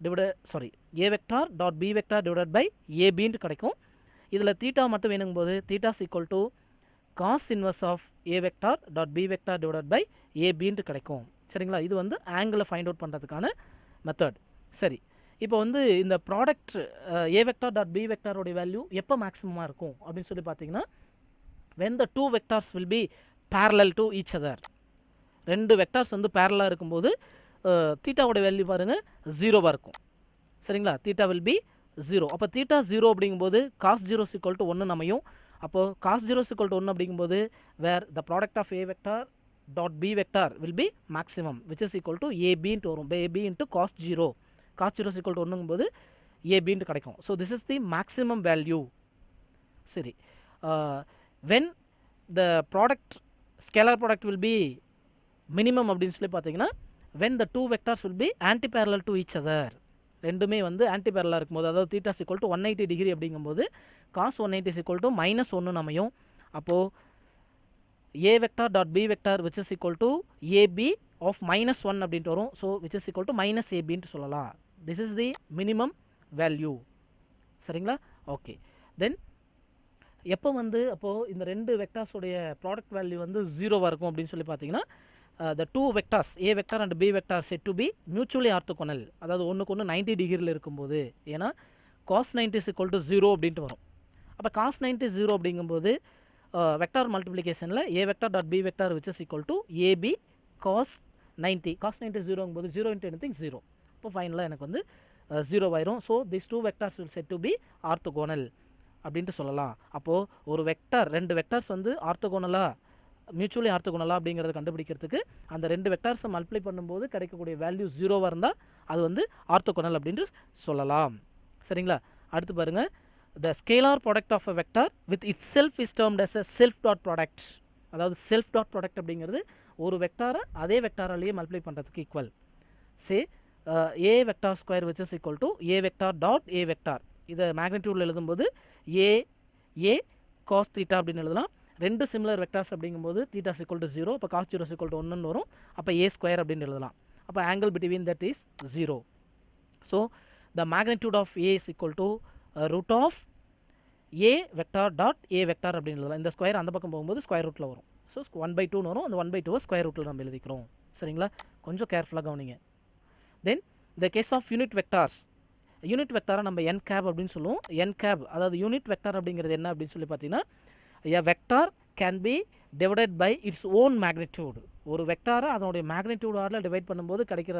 A vector dot B vector divided by ஏபின்ட்டு கிடைக்கும். இதில் தீட்டா மட்டும் வேணுங்கும்போது theta is equal to cos inverse of A vector dot B vector divided by ஏபின்ட்டு கிடைக்கும். சரிங்களா? இது வந்து ஆங்கிளை ஃபைண்ட் அவுட் பண்ணுறதுக்கான மெத்தட். சரி, இப்போ வந்து இந்த product A vector dot B வெக்டாரோடைய வேல்யூ எப்போ மேக்ஸிமமாக இருக்கும் அப்படின்னு சொல்லி பார்த்தீங்கன்னா, when the two vectors will be parallel to each other. ரெண்டு வெக்டார்ஸ் வந்து பேரலாக இருக்கும்போது தீட்டாவோட வேல்யூ பாருங்கள் ஜீரோவாக இருக்கும். சரிங்களா? Theta will be zero. அப்போ தீட்டா ஜீரோ அப்படிங்கும்போது காஸ் ஜீரோ சிக்வல் டு ஒன்று அமையும். அப்போது காஸ் ஜீரோ சிக்வல் டு ஒன்று அப்படிங்கும்போது where the product of A vector dot B vector will be maximum which is equal to ஏபின்ட்டு வரும். A B into cos zero. Cos zero equal to ஒன்றுங்கும்போது ஏபின்ட்டு கிடைக்கும். So this is the maximum value. சரி, when the product scalar product will be minimum அப்படின்னு சொல்லி பார்த்தீங்கன்னா, when the two vectors will be anti-parallel to each other. ரெண்டுமே வந்து anti பேரலாக இருக்கும்போது, அதாவது தீட்டா சிக்வல் டு 180 டிகிரி அப்படிங்கும்போது காஸ் 180 சிக்வல் டு -1 அமையும். அப்போது A vector dot B vector which is equal to A B of -1 அப்படின்ட்டு வரும். So which is equal to -ஏபின்ட்டு சொல்லலாம். This is the minimum value. சரிங்களா? ஓகே, தென் எப்போ வந்து அப்போது இந்த ரெண்டு வெக்டார்ஸோடைய ப்ராடக்ட் வேல்யூ வந்து ஜீரோவாக இருக்கும் அப்படின்னு சொல்லி பார்த்தீங்கன்னா, the two vectors a vector and b vector said to be mutually orthogonal. அதாவது ஒன்றுக்கு ஒன்று 90 டிகிரியில் இருக்கும்போது, ஏன்னா cos 90 is equal to 0 அப்படின்ட்டு வரும். அப்போ cos 90 0 அப்படிங்கும்போது vector மல்டிப்ளிகேஷனில் a vector dot b vector which is equal to ab cos 90. cos 90 0ங்கும்போது 0 into anything 0. அப்போ ஃபைனலாக எனக்கு வந்து 0 ஆயிரும். So these two vectors will said to be orthogonal அப்படின்ட்டு சொல்லலாம். அப்போது ஒரு வெக்டார், ரெண்டு வெக்டார்ஸ் வந்து ஆர்த்தோகோனலாக மியூச்சுவலி ஆர்த்தோகோனலாக அப்படிங்கிறத கண்டுபிடிக்கிறதுக்கு அந்த ரெண்டு வெக்டார்ஸை மல்டிப்ளை பண்ணும்போது கிடைக்கக்கூடிய வேல்யூ ஜீரோவாக இருந்தால் அது வந்து ஆர்த்தோகோனல் அப்படின்ட்டு சொல்லலாம். சரிங்களா? அடுத்து பாருங்கள், the scalar product of a vector with itself is termed as a self dot product. அதாவது செல்ஃப் டாட் ப்ராடக்ட் அப்படிங்கிறது ஒரு வெக்டாரை அதே வெக்டாராலேயே மல்டிப்ளை பண்ணுறதுக்கு equal. Say A vector square which is equal to A vector dot A vector. இதை மேக்னிடியூடில் எழுதும்போது ஏ காஸ் தீட்டா அப்படின்னு எழுதலாம். ரெண்டு சிமிலர் வெக்டார்ஸ் அப்படிங்கும்போது தீட்டா சிக்வல் டு 0, அப்போ காஸ் 0 சிக்வல் டு 1 வரும். அப்போ ஏ ஸ்கொயர் அப்படின்னு எழுதலாம். அப்போ angle between that is 0. So the magnitude of A is equal to root of A vector dot A vector அப்படின்னு எழுதலாம். இந்த ஸ்கொயர் அந்த பக்கம் போகும்போது ஸ்கொயர் ரூட்டில் வரும். ஸோ 1/2 வரும். அந்த 1/2 ஸ்கொயர் ரூட்டில் நம்ம எழுதிக்கிறோம். சரிங்களா? கொஞ்சம் கேர்ஃபுல்லாக கவனிங்க. Then the case of unit vectors, unit வெக்டாரை நம்ம என் கேப் அப்படின்னு சொல்லுவோம். என் கேப் அதாவது யூனிட் வெக்டார் அப்படிங்கிறது என்ன அப்படின்னு சொல்லி பார்த்தீங்கன்னா, a vector can be divided by its own magnitude. ஒரு வெக்டாரை அதனுடைய மேக்னிடியூடால் டிவைட் பண்ணும்போது கிடைக்கிற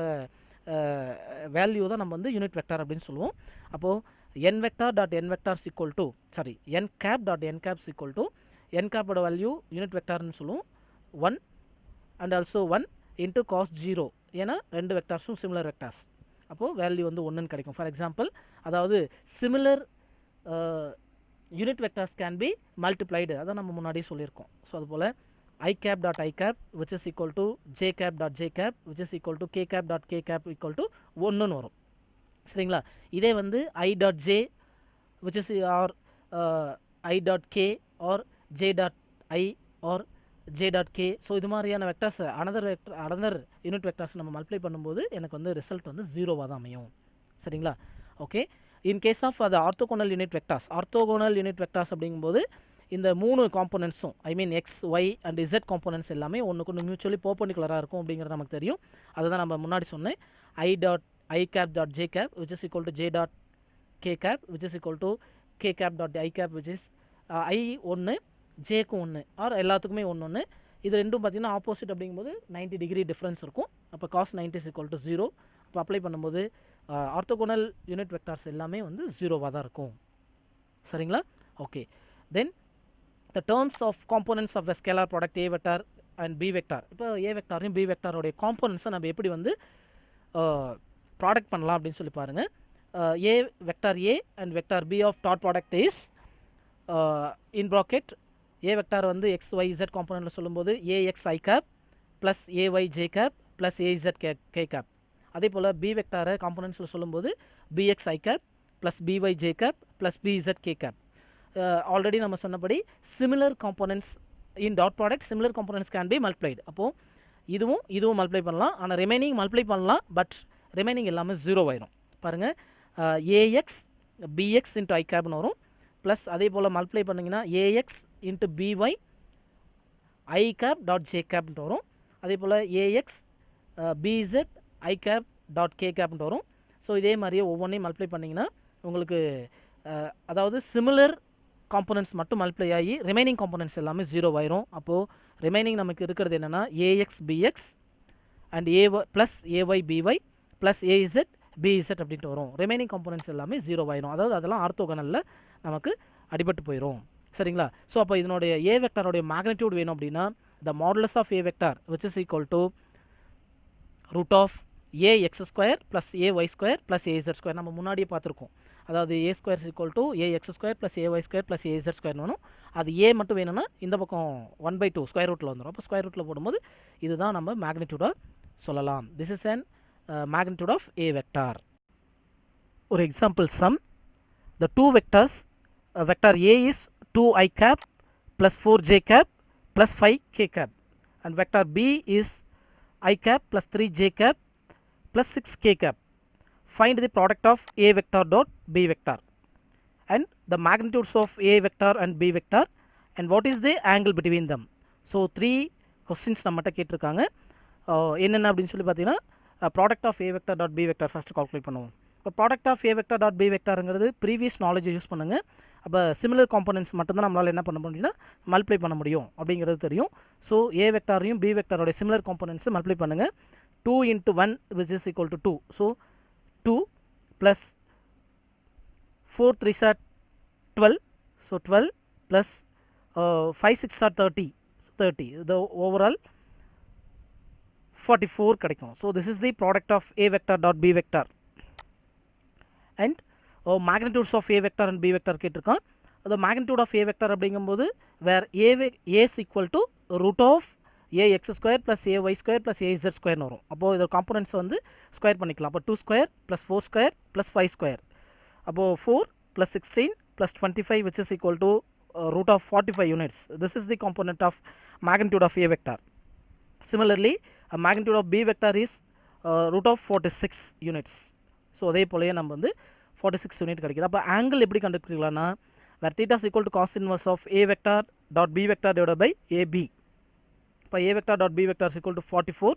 வேல்யூ தான் நம்ம வந்து யூனிட் வெக்டார் அப்படின்னு சொல்லுவோம். அப்போது n vector dot n vector is equal to n cap dot n cap is equal to n capோட வேல்யூ யூனிட் வெக்டார்னு சொல்லுவோம் 1 and also 1 into cos 0. ஏன்னா ரெண்டு வெக்டார்ஸும் சிமிலர் வெக்டார்ஸ். அப்போது வேல்யூ வந்து 1ன்னு கிடைக்கும். ஃபார் எக்ஸாம்பிள், அதாவது similar unit vectors can be multiplied, அதான் நம்ம முன்னாடியே சொல்லியிருக்கோம். ஸோ அதுபோல் I cap dot I cap which is equal to J cap dot J cap which is equal to K cap dot K cap equal to 1ன்னு வரும். சரிங்களா? இதே வந்து I dot J which is or I dot K or J dot I R J dot K. So இது மாதிரியான vectors another unit vectors நம்ம multiply பண்ணும்போது எனக்கு வந்து ரிசல்ட் வந்து 0வாக தான் அமையும். சரிங்களா? ஓகே, இன் கேஸ் ஆஃப் அது orthogonal unit vectors, orthogonal unit vectors அப்படிங்கும்போது இந்த மூணு காம்போனன்ட்ஸும் I mean X Y and Z components எல்லாமே ஒன்றுக்கு ஒன்று மியூச்சுவலி பர்பெண்டிகுலராக இருக்கும் அப்படிங்கிறது நமக்கு தெரியும். அதுதான் நம்ம முன்னாடி சொன்னேன். I dot I cap dot J cap which is equal to J dot K cap which is equal to K cap dot I cap which is I 1 ஜேக்கும் 1 ஆர் எல்லாத்துக்குமே 1. இது ரெண்டும் பார்த்திங்கன்னா ஆப்போசிட் அப்படிங்கும்போது 90 டிகிரி டிஃப்ரென்ஸ் இருக்கும். அப்போ cos 90 is equal to 0. அப்போ apply பண்ணும்போது ஆர்த்தோகோனல் யூனிட் வெக்டார்ஸ் எல்லாமே வந்து 0வாக தான் இருக்கும். சரிங்களா? Okay, then the terms of components of the scalar product A vector and B vector. இப்போ ஏ வெக்டாரையும் பி வெக்டாரோடைய காம்போனன்ட்ஸை நம்ம எப்படி வந்து ப்ராடக்ட் பண்ணலாம் அப்படின்னு சொல்லி பாருங்கள். A vector A and vector B of dot product is in bracket A vector வந்து எக்ஸ் ஒய் இசட் காம்போனன்ட்டில் சொல்லும்போது ax I cap plus AY J cap plus AZ K cap. அதே போல் பி வெக்டாரை காம்போனன்ட்ஸில் சொல்லும்போது B x I cap plus BY J cap plus பிஇசட் K cap. Already நம்ம சொன்னபடி similar components in dot product similar components can be multiplied. அப்போது இதுவும் multiply பண்ணலாம், ஆனால் ரிமைனிங் மல்டிப்ளை பண்ணலாம், பட் ரிமைனிங் எல்லாமே 0 ஆயிரும். பாருங்கள், ஏஎக்ஸ் பிஎக்ஸ் இன்ட்டு ஐ கேப்னு வரும். ப்ளஸ் அதே போல் மல்டிப்ளை பண்ணிங்கன்னா A x into B y I cap dot J கேப்னு வரும். அதே போல் A x B z I cap dot K கேப்னு வரும். ஸோ இதே மாதிரியே ஒவ்வொன்றையும் மல்டிப்ளை பண்ணிங்கன்னா உங்களுக்கு அதாவது சிமிலர் காம்போனன்ட்ஸ் மட்டும் மல்டிப்ளை ஆகி ரிமைனிங் காம்போனன்ட்ஸ் எல்லாமே 0 ஆயிரும். அப்போது ரிமைனிங் நமக்கு இருக்கிறது என்னென்னா A x B x and plus A y B y plus AZ பிஇசட் அப்படின்ட்டு வரும். ரிமைனிங் காம்போனன்ட்ஸ் எல்லாமே 0 ஆயிரும். அதாவது அதெல்லாம் ஆர்த்தோகனலில் நமக்கு அடிபட்டு போயிடும். சரிங்களா? ஸோ அப்போ இதனுடைய ஏ வெக்டாரோடைய மேக்னிடியூட் வேணும் அப்படின்னா the modulus of A vector which is equal to root of A X square plus A Y square plus A z square. நம்ம முன்னாடியே பார்த்துருக்கோம். அதாவது A square equal to A X square plus A Y square plus A z square வேணும். அது ஏ மட்டும் வேணும்னா இந்த பக்கம் 1/2 ஸ்கொயர் ரூட்டில் வந்துடும். அப்போ ஸ்கொயர் ரூட்டில் போடும்போது இதுதான் நம்ம மேக்னிடியூடாக சொல்லலாம். This is an magnitude of A vector. ஒரு example sum, the two vectors, vector A is 2i cap plus 4j cap plus 5k cap and vector B is I cap plus 3j cap plus 6k cap. Find the product of A vector dot B vector and the magnitudes of A vector and B vector and what is the angle between them. So 3 questions நம்மட்ட கேட்டிருக்காங்க. என்னென்ன அப்படின்னு சொல்லி பார்த்தீங்கன்னா product of A vector dot B vector first calculate பண்ணுவோம். இப்போ product of A vector dot B வெக்டருங்கிறது previous நாலேஜை யூஸ் பண்ணுங்கள். அப்போ சிமிலர் காம்போனன்ட்ஸ் மட்டும்தான் நம்மளால் என்ன பண்ண முடியும்னா மல்டிப்ளை பண்ண முடியும் அப்படிங்கிறது தெரியும். ஸோ ஏ வெக்டாரையும் பி வெக்டாரோட சிமிலர் காம்போனன்ட்ஸை மல்டிப்ளை பண்ணுங்கள். 2 into 1 which is equal to 2. So 2 plus 4 3s are 12. So 12 plus 5 6 are 30. 30. The overall 44 கிடைக்கும். So this is the product of A vector dot B vector and magnitudes of A vector and B vector கேட்டிருக்கான். அது magnitude of A vector அப்படிங்கும்போது where A is equal to root of A X square plus A Y square plus A z ஸ்கொயர்னு வரும். அப்போது இதோட components வந்து square பண்ணிக்கலாம். அப்போ 2 square plus 4 square plus 5 square. அப்போது 4 plus 16 plus 25 which is equal to root of 45 units. This is the component of magnitude of A vector. Similarly, a magnitude of B vector is root of 46 units. So அதே போலயே நம்ம வந்து 46 unit கிடைக்குது. அப்போ angle எப்படி கண்டுபிடிக்கலாம்னா where theta is equal to cos inverse of A vector dot B vector divided by AB. இப்போ A vector dot B vector is equal to 44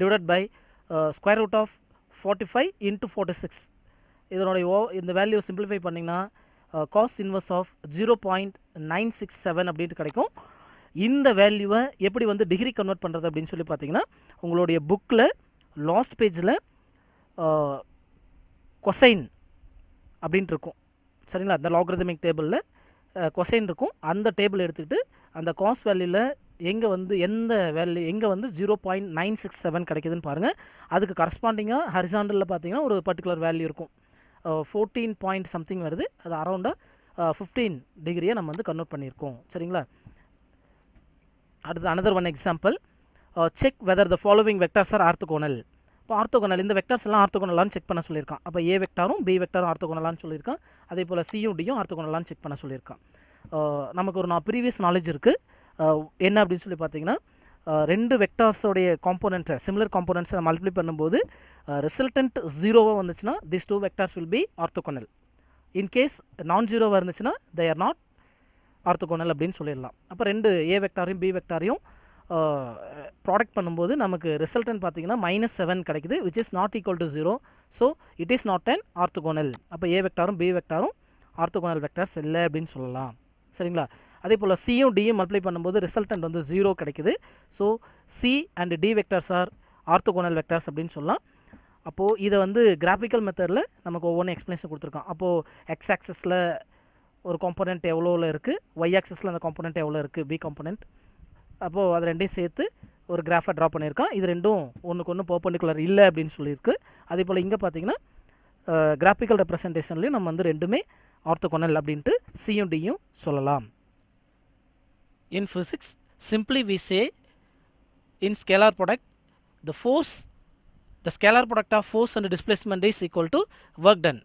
divided by square root of 45 into 46. இதனுடைய இந்த value simplify பண்ணிங்கன்னா cos inverse of 0.967 அப்படின்ட்டு கிடைக்கும். இந்த வேல்யூவை எப்படி வந்து டிகிரி கன்வெர்ட் பண்ணுறது அப்படின்னு சொல்லி பார்த்தீங்கன்னா உங்களுடைய புக்கில் லாஸ்ட் பேஜில் கொசைன் அப்படின்ட்டு இருக்கும். சரிங்களா? அந்த லாகரிதமிக் டேபிளில் கொசைன் இருக்கும். அந்த டேபிள் எடுத்துக்கிட்டு அந்த காஸ் வேல்யூவில் எங்கே வந்து எந்த வேல்யூ எங்கே வந்து 0.967 கிடைக்குதுன்னு பாருங்கள். அதுக்கு கரஸ்பாண்டிங்காக ஹரிசாண்டலில் பார்த்தீங்கன்னா ஒரு பர்டிகுலர் வேல்யூ இருக்கும். 14 பாயிண்ட் சம்திங் வருது. அது அரௌண்டாக 15 டிகிரியை நம்ம வந்து கன்வெர்ட் பண்ணியிருக்கோம். சரிங்களா? அடுத்து another one example, check whether the following vectors are orthogonal. இப்போ ஆர்த்தோகோனல் இந்த வெக்டர்ஸ் எல்லாம் ஆர்த்தோகோனலான்னு செக் பண்ண சொல்லியிருக்கான். அப்போ ஏ வெக்டாரும் பி வெக்டாரும் ஆர்த்தோகோனலான்னு சொல்லியிருக்கான். அதே போல் சியும் டியும் ஆர்த்தோகோனலான்னு செக் பண்ண சொல்லியிருக்கான். நமக்கு ஒரு ப்ரீவியஸ் நாலேஜ் இருக்குது. என்ன அப்படின்னு சொல்லி பார்த்தீங்கன்னா ரெண்டு வெக்டார்ஸோடைய காம்போனன்ட்டை சிமிலர் காம்போனன்ட்ஸை மல்டிப்ளை பண்ணும்போது ரிசல்டன்ட் 0வாக வந்துச்சுன்னா this two vectors will be orthogonal. In case நான் 0வாக இருந்துச்சுன்னா தே ஆர் நாட் ஆர்த்தோகோனல் அப்படின்னு சொல்லிடலாம். அப்போ ரெண்டு ஏ வெக்டாரையும் பி வெக்டாரையும் ப்ராடக்ட் பண்ணும்போது நமக்கு ரிசல்டன்ட் பார்த்தீங்கன்னா -7 கிடைக்குது which is not equal to 0. So it is not an orthogonal. அப்போ ஏ வெக்டாரும் பி வெக்டாரும் ஆர்த்தோகோனல் வெக்டார்ஸ் இல்லை அப்படின்னு சொல்லலாம். சரிங்களா? அதே போல் சியும் டியும் மல்டிப்ளை பண்ணும்போது ரிசல்டன்ட் வந்து 0 கிடைக்குது. So C and D vectors are orthogonal vectors அப்படின்னு சொல்லலாம். அப்போது இதை வந்து கிராஃபிக்கல் மெத்தடில் நமக்கு ஒவ்வொன்றும் எக்ஸ்ப்ளனேஷன் கொடுத்துருக்கான். அப்போது எக்ஸ் ஆக்சஸில் ஒரு காம்போனன்ட் எவ்வளோவில் இருக்குது, ஒய் ஆக்சஸில் அந்த காம்போனன்ட் எவ்வளோ இருக்குது, பி காம்போனன்ட். அப்போது அது ரெண்டையும் சேர்த்து ஒரு கிராஃபை ட்ரா பண்ணியிருக்கான். இது ரெண்டும் ஒன்றுக்கு ஒன்று பர்பெண்டிகுலர் இல்லை அப்படின்னு சொல்லியிருக்கு. அதே போல் இங்கே பார்த்தீங்கன்னா கிராஃபிக்கல் ரெப்ரசன்டேஷன்லேயும் நம்ம வந்து ரெண்டுமே ஆர்த்தோகோனல் அப்படின்ட்டு சியும் டியும் சொல்லலாம். In physics, simply we say in scalar product, the scalar product of force and displacement is equal to work done.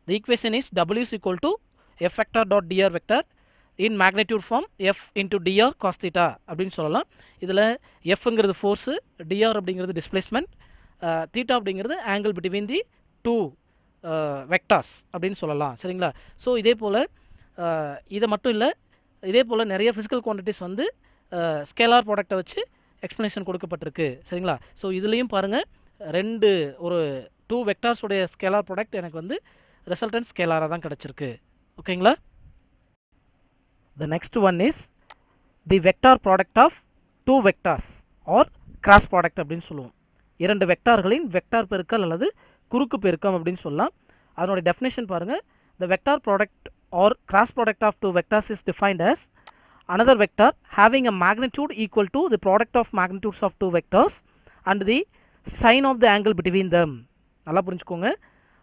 The equation is W is equal to F vector dot dr vector in magnitude form F into dr cos theta அப்படின்னு சொல்லலாம். இதில் Fங்கிறது force, dr அப்படிங்கிறது displacement, theta அப்படிங்கிறது angle between the two vectors அப்படின்னு சொல்லலாம். சரிங்களா? So இதே போல் இதை மட்டும் இல்லை, இதே போல் நிறைய ஃபிசிக்கல் குவான்டிட்டிஸ் வந்து ஸ்கேலார் ப்ராடக்டை வச்சு எக்ஸ்ப்ளனேஷன் கொடுக்கப்பட்டிருக்கு. சரிங்களா? ஸோ இதுலேயும் பாருங்கள் ரெண்டு ஒரு 2 வெக்டார்ஸுடைய ஸ்கேலார் ப்ராடக்ட் எனக்கு வந்து ரிசல்டன்ட் ஸ்கேலாராக தான் கிடச்சிருக்கு. ஓகேங்களா? The next one is the vector product of 2 vectors or cross product அப்படின்னு சொல்லுவோம். 2 வெக்டார்களின் வெக்டார் பெருக்கல் அல்லது குறுக்கு பெருக்கம் அப்படின்னு சொல்லலாம். அதனுடைய டெஃபினேஷன் பாருங்கள். The vector product or cross product of 2 vectors is defined as another vector having a magnitude equal to the product of magnitudes of 2 vectors and the sine of the angle between them. நல்லா புரிஞ்சுக்கோங்க.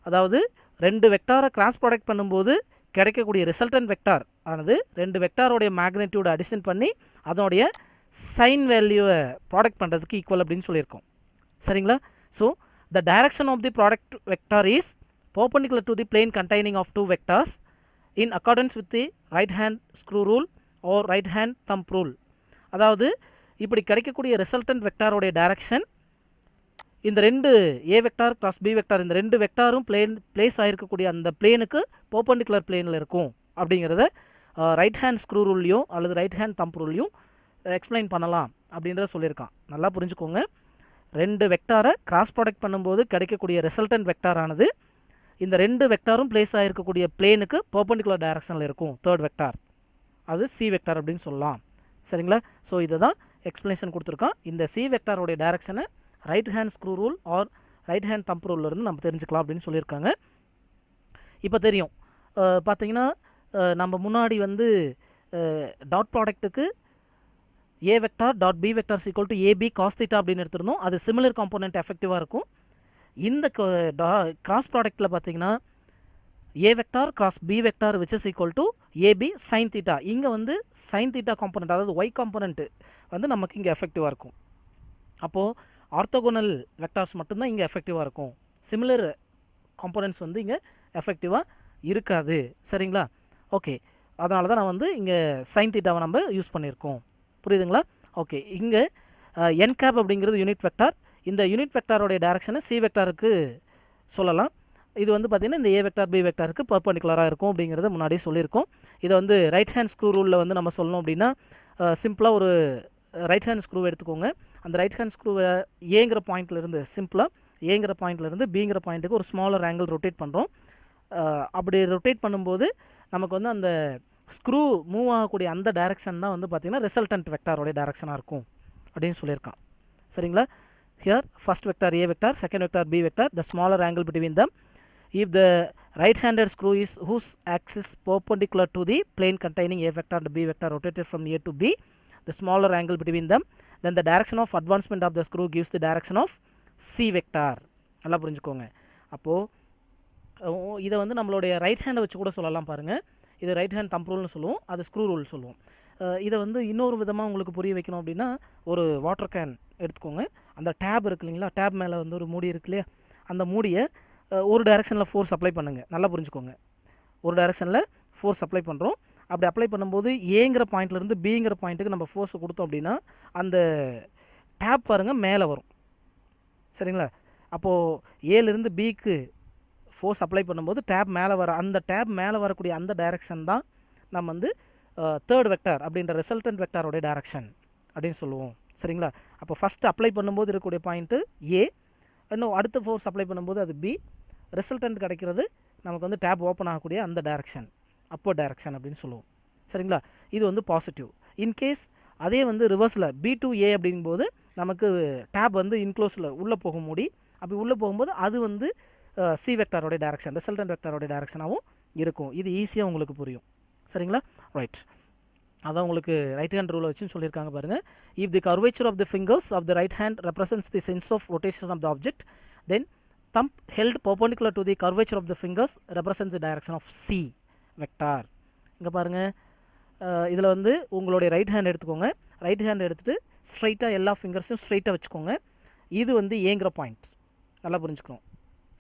அதாவது 2 வெக்டாரை cross product பண்ணும்போது கிடைக்கக்கூடிய resultant vector ஆனது 2 வெக்டாரோடைய magnitude addition பண்ணி அதனுடைய sign வேல்யூவை ப்ராடக்ட் பண்ணுறதுக்கு ஈக்குவல் அப்படின்னு சொல்லியிருக்கோம். சரிங்களா? So the direction of the product vector is perpendicular to the plane containing of 2 vectors in accordance with the right hand screw rule or right hand thumb rule. அதாவது இப்படி கிடைக்கக்கூடிய resultant வெக்டாரோடைய direction இந்த 2 ஏ vector plus B vector இந்த 2 வெக்டாரும் place ஆகிருக்கக்கூடிய அந்த பிளேனுக்கு perpendicular பிளேனில் இருக்கும் அப்படிங்கிறத ரைட் ஹேண்ட் ஸ்க்ரூ ரூல்லையும் அல்லது ரைட் ஹேண்ட் தம்ப் ரூல்லையும் எக்ஸ்பிளைன் பண்ணலாம் அப்படின்றத சொல்லியிருக்கான். நல்லா புரிஞ்சுக்கோங்க. 2 வெக்டாரை கிராஸ் ப்ராடக்ட் பண்ணும்போது கிடைக்கக்கூடிய ரிசல்டன்ட் வெக்டாரானது இந்த 2 வெக்டாரும் பிளேஸ் ஆகிருக்கக்கூடிய பிளேனுக்கு பர்பெண்டிகுலர் டைரக்ஷனில் இருக்கும். தேர்ட் வெக்டார் அது சி வெக்டார் அப்படின்னு சொல்லலாம். சரிங்களா? ஸோ இதை தான் எக்ஸ்பிளனேஷன் கொடுத்துருக்கான். இந்த சி வெக்டாரோடைய டைரக்ஷனை right hand screw rule or right hand thumb ரூல்லேருந்து நம்ம தெரிஞ்சுக்கலாம் அப்படின்னு சொல்லியிருக்காங்க. இப்போ தெரியும் பார்த்தீங்கன்னா நம்ம முன்னாடி வந்து டாட் ப்ராடக்ட்டுக்கு A vector dot B vector equal to AB cos theta அப்படின்னு எடுத்துருந்தோம். அது சிமிலர் காம்போனன்ட் எஃபெக்டிவாக இருக்கும். இந்த கிராஸ் ப்ராடக்ட்டில் பார்த்தீங்கன்னா A vector cross B vector which is equal to AB sine theta. இங்கே வந்து சைன் தீட்டா காம்போனன்ட் அதாவது ஒய் காம்போனன்ட்டு வந்து நமக்கு இங்கே எஃபெக்டிவாக இருக்கும். அப்போது ஆர்த்தோகோனல் வெக்டார்ஸ் மட்டும்தான் இங்கே எஃபெக்டிவாக இருக்கும். சிமிலர் காம்போனன்ட்ஸ் வந்து இங்கே எஃபெக்டிவாக இருக்காது. சரிங்களா? ஓகே, அதனால தான் நான் வந்து இங்கே சைன் தீட்டாவை நம்ம யூஸ் பண்ணியிருக்கோம். புரியுதுங்களா? ஓகே, இங்கே என் கேப் அப்படிங்கிறது யூனிட் வெக்டார். இந்த யூனிட் வெக்டாரோடைய டைரக்ஷனை சி வெக்டாருக்கு சொல்லலாம். இது வந்து பார்த்திங்கன்னா இந்த ஏ வெக்டார் பி வெக்டாருக்கு பர்பெண்டிகுலராக இருக்கும் அப்படிங்கிறத முன்னாடியே சொல்லியிருக்கோம். இதை வந்து ரைட் ஹேண்ட் ஸ்க்ரூ ரூலில் வந்து நம்ம சொல்லணும் அப்படின்னா சிம்பிளாக ஒரு ரைட் ஹேண்ட் ஸ்க்ரூவை எடுத்துக்கோங்க. அந்த ரைட் ஹேண்ட் ஸ்க்ரூவை ஏங்கிற பாயிண்ட்லேருந்து சிம்பிளாக ஏங்கிற பாயிண்ட்லேருந்து பிங்கிற பாயிண்ட்டுக்கு ஒரு ஸ்மாலர் ஆங்கிள் ரொட்டேட் பண்ணுறோம். அப்படி ரொட்டேட் பண்ணும்போது நமக்கு வந்து அந்த ஸ்க்ரூ மூவ் ஆகக்கூடிய அந்த டைரக்ஷன் தான் வந்து பார்த்திங்கன்னா ரிசல்டன்ட் வெக்டாரோடைய டைரக்ஷனாக இருக்கும் அப்படின்னு சொல்லியிருக்கான். சரிங்களா? Here first vector A vector, second vector B vector, the smaller angle between them. If the right-handed screw is whose axis perpendicular to the plane containing A vector and B vector rotated from A to B, the smaller angle between them, then the direction of advancement of the screw gives the direction of C vector. நல்லா புரிஞ்சுக்கோங்க. அப்போது இதை வந்து நம்மளுடைய right ஹேண்டை வச்சு கூட சொல்லலாம் பாருங்கள். இது ரைட் ஹேண்ட் தம்ப் ரூல்னு சொல்லுவோம், அது ஸ்க்ரூ ரூல் சொல்லுவோம். இதை வந்து இன்னொரு விதமாக உங்களுக்கு புரிய வைக்கணும் அப்படின்னா ஒரு வாட்டர் கேன் எடுத்துக்கோங்க. அந்த டேப் இருக்கு இல்லைங்களா, டேப் மேலே வந்து ஒரு மூடி இருக்கு இல்லையா, அந்த மூடியை ஒரு டைரெக்ஷனில் ஃபோர்ஸ் அப்ளை பண்ணுங்கள். நல்லா புரிஞ்சுக்கோங்க. ஒரு டைரெக்ஷனில் ஃபோர்ஸ் அப்ளை பண்ணுறோம். அப்படி அப்ளை பண்ணும்போது ஏங்கிற பாயிண்ட்லேருந்து பிங்கிற பாயிண்ட்டுக்கு நம்ம ஃபோர்ஸை கொடுத்தோம் அப்படின்னா அந்த டேப் பாருங்கள் மேலே வரும். சரிங்களா? அப்போது ஏலேருந்து பிக்கு ஃபோர்ஸ் அப்ளை பண்ணும்போது டேப் மேலே வர அந்த டேப் மேலே வரக்கூடிய அந்த டைரெக்ஷன் தான் நம்ம வந்து தேர்ட் வெக்டார் அப்படின்ற ரிசல்டன்ட் வெக்டாரோடைய டைரெக்ஷன் அப்படின்னு சொல்லுவோம். சரிங்களா? அப்போ ஃபஸ்ட்டு அப்ளை பண்ணும்போது இருக்கக்கூடிய பாயிண்ட்டு ஏ, இன்னும் அடுத்த ஃபோர்ஸ் அப்ளை பண்ணும்போது அது பி, ரிசல்டன்ட் கிடைக்கிறது நமக்கு வந்து டேப் ஓப்பன் ஆகக்கூடிய அந்த டைரக்ஷன் அப்போ டைரக்ஷன் அப்படின்னு சொல்லுவோம். சரிங்களா? இது வந்து பாசிட்டிவ். இன்கேஸ் அதே வந்து ரிவர்ஸில் பி டு ஏ அப்படிங்கும்போது நமக்கு டேப் வந்து இன்க்ளோஸில் உள்ளே போக மூடி, அப்படி உள்ளே போகும்போது அது வந்து சி வெக்டாரோடைய டைரக்ஷன் ரிசல்டன்ட் வெக்டாரோடைய டைரக்ஷனாகவும் இருக்கும். இது ஈஸியாக உங்களுக்கு புரியும். சரிங்களா? ரைட், அதான் உங்களுக்கு ரைட் ஹேண்ட் ரூலை வச்சுன்னு சொல்லியிருக்காங்க பாருங்கள். If the curvature of the fingers of the right hand represents the sense of rotation of the object, then thumb held perpendicular to the curvature of the fingers represents the direction of C vector. இங்கே பாருங்கள், இதில் வந்து உங்களுடைய right hand எடுத்துக்கோங்க. Right hand எடுத்துகிட்டு ஸ்ட்ரைட்டாக எல்லா ஃபிங்கர்ஸையும் ஸ்ட்ரைட்டாக வச்சுக்கோங்க. இது வந்து ஏங்கிற பாயிண்ட், நல்லா புரிஞ்சுக்கணும்.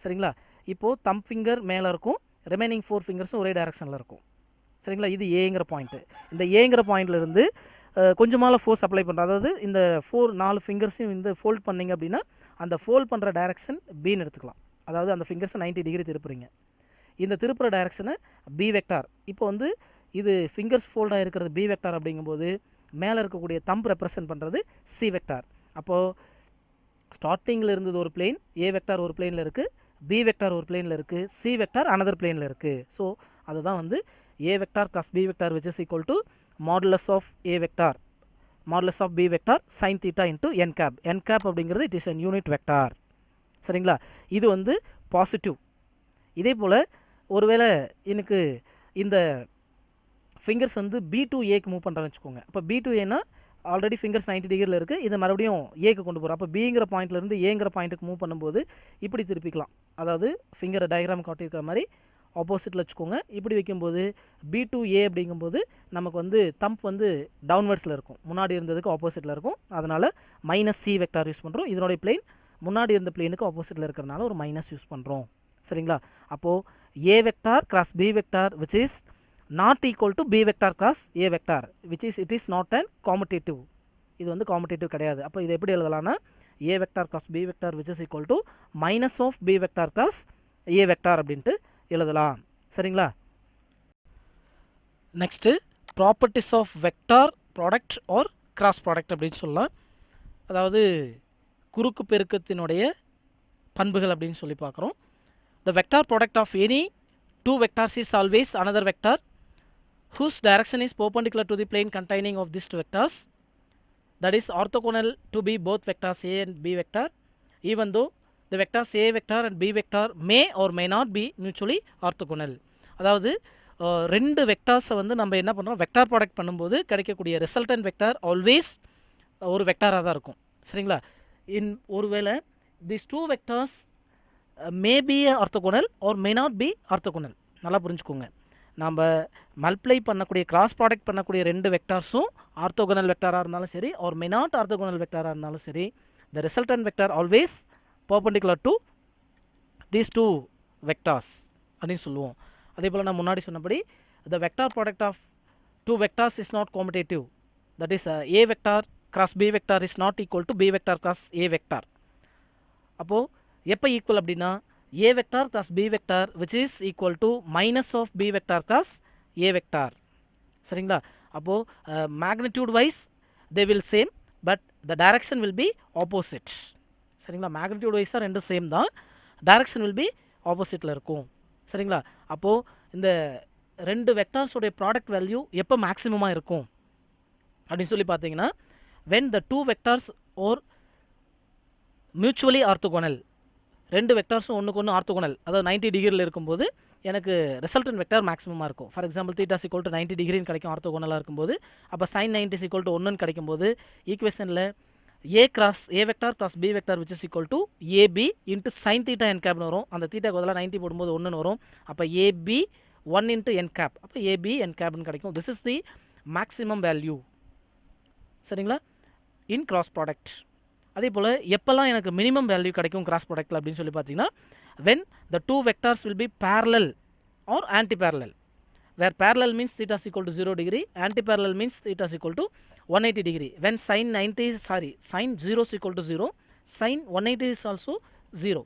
சரிங்களா? இப்போது தம் ஃபிங்கர் மேலே இருக்கும், ரிமைனிங் 4 ஃபிங்கர்ஸும் ஒரே டைரக்ஷனில் இருக்கும். சரிங்களா? இது ஏங்கிற பாயிண்ட்டு. இந்த ஏங்கிற பாயிண்ட்லேருந்து கொஞ்சமால ஃபோர்ஸ் அப்ளை பண்ணுறோம். அதாவது இந்த 4 ஃபிங்கர்ஸையும் இந்த ஃபோல்ட் பண்ணிங்க அப்படின்னா அந்த ஃபோல்ட் பண்ணுற டைரக்ஷன் பின்னு எடுத்துக்கலாம். அதாவது அந்த ஃபிங்கர்ஸை 90 டிகிரி திருப்புறீங்க. இந்த திருப்புற டைரக்ஷனை பி வெக்டார். இப்போ வந்து இது ஃபிங்கர்ஸ் ஃபோல்டாக இருக்கிறது பி வெக்டார் அப்படிங்கும்போது மேலே இருக்கக்கூடிய தம்ப் ரெப்ரசன்ட் பண்ணுறது சி வெக்டார். அப்போது ஸ்டார்டிங்கில் இருந்தது ஒரு பிளேன், ஏ வெக்டார் ஒரு பிளேனில் இருக்குது, பி வெக்டார் ஒரு பிளேனில் இருக்குது, சி வெக்டார் அனதர் பிளேனில் இருக்குது. ஸோ அதுதான் வந்து A vector plus B vector which is equal to modulus of A vector modulus of B vector sine theta into N cap. N cap அப்படிங்கிறது it is an unit vector. சரிங்களா? இது வந்து positive. இதே போல் ஒருவேளை எனக்கு இந்த ஃபிங்கர்ஸ் வந்து B to ஏக்கு மூவ் பண்ணுறேன்னு வச்சுக்கோங்க. அப்போ பி டு ஏன்னா ஆல்ரெடி ஃபிங்கர்ஸ் 90 டிகிரியில் இருக்குது, இதை மறுபடியும் ஏக்கு கொண்டு போகிறோம். அப்போ பிங்கிற பாயிண்ட்லேருந்து ஏங்கிற பாயிண்ட்டுக்கு மூவ் பண்ணும்போது இப்படி திருப்பிக்கலாம். அதாவது ஃபிங்கரை டயக்ராம் காட்டியிருக்கிற மாதிரி ஆப்போசிட்டில் வச்சுக்கோங்க. இப்படி வைக்கும்போது பி டு ஏ அப்படிங்கும்போது நமக்கு வந்து தம்ப் வந்து டவுன்வர்ட்ஸில் இருக்கும், முன்னாடி இருந்ததுக்கு ஆப்போசிட்டில் இருக்கும். அதனால் மைனஸ் சி வெக்டார் யூஸ் பண்ணுறோம். இதனுடைய பிளேன் முன்னாடி இருந்த பிளேனுக்கு ஆப்போசிட்டில் இருக்கிறனால ஒரு மைனஸ் யூஸ் பண்ணுறோம். சரிங்களா? அப்போது A vector cross B vector which is not equal to B vector cross A vector which is it is not and commutative. இது வந்து காம்படேட்டிவ் கிடையாது. அப்போ இது எப்படி எழுதலாம்னா A vector cross B vector which is equal to minus of B vector cross A vector அப்படின்ட்டு எழுதலாம். சரிங்களா? Next properties of vector product or cross product அப்படின்னு சொல்லலாம். அதாவது குறுக்கு பெருக்கத்தினுடைய பண்புகள் அப்படின்னு சொல்லி பார்க்குறோம். த vector product of any two vectors is always another vector whose direction is perpendicular to the plane containing of these two vectors, that is orthogonal to be both vectors A and B vector, even though the vectors A vector and B vector may or may not be mutually orthogonal. அதாவது ரெண்டு வெக்டார்ஸை வந்து நம்ம என்ன பண்ணுறோம், vector product பண்ணும்போது கிடைக்கக்கூடிய resultant vector always ஒரு வெக்டாராக தான் இருக்கும். சரிங்களா? ஒருவேளை these two vectors may be orthogonal or may not be orthogonal. நல்லா புரிஞ்சுக்கோங்க. நம்ம மல்டிப்ளை பண்ணக்கூடிய கிராஸ் ப்ராடக்ட் பண்ணக்கூடிய ரெண்டு வெக்டார்ஸும் ஆர்த்தோகோனல் வெக்டாராக இருந்தாலும் சரி ஆர் மே நாட் ஆர்த்தோகோனல் வெக்டாராக இருந்தாலும் சரி, the resultant vector always perpendicular to these two vectors அப்படின்னு சொல்லுவோம். அதே போல் நான் முன்னாடி சொன்னபடி the vector product of two vectors is not commutative. That is A vector cross B vector is not equal to B vector cross A vector. அப்போது எப்போ equal அப்படின்னா A vector cross B vector which is equal to minus of B vector cross A vector. சரிங்களா? அப்போது magnitude wise they will same but the direction will be opposite. சரிங்களா? Magnitude வைஸாக ரெண்டும் same தான், direction will B ஆப்போசிட்டில் இருக்கும். சரிங்களா? அப்போது இந்த ரெண்டு வெக்டார்ஸோடைய ப்ராடக்ட் வேல்யூ எப்போ மேக்ஸிமமாக இருக்கும் அப்படின்னு சொல்லி பார்த்தீங்கன்னா when the two vectors are mutually orthogonal, ரெண்டு வெக்டார்ஸும் ஒன்றுக்கு ஒன்று ஆர்த்தோகோனல், அதாவது 90 டிகிரியில் இருக்கும்போது எனக்கு ரிசல்டன்ட் வெக்டார் மேக்ஸிமமாக இருக்கும். For example theta equal to 90 டிகிரின்னு கிடைக்கும் ஆர்த்தோகோனலாக இருக்கும்போது. அப்போ சைன் 90 ஈக்குவல் டு 1ன்னு கிடைக்கும்போது ஈக்குவேஷனில் A vector cross B vector which is equal to AB into sine theta N கேப்னு வரும். அந்த தீட்டா பதிலாக 90 போடும்போது 1ன்னு வரும். அப்போ ஏபி 1 இன்ட்டு என் கேப், அப்போ ஏபி என் கேப்னு கிடைக்கும். This is the maximum value. சரிங்களா? In cross product. அதே போல் எப்போல்லாம் எனக்கு மினிமம் வேல்யூ கிடைக்கும் கிராஸ் ப்ராடக்ட்டில் அப்படின்னு சொல்லி பார்த்தீங்கன்னா when the two vectors will be parallel or anti-parallel, where parallel means theta is equal to 0 degree, anti-parallel means theta is equal to 180 degree. When sin 0 is equal to 0, sin 180 is also 0.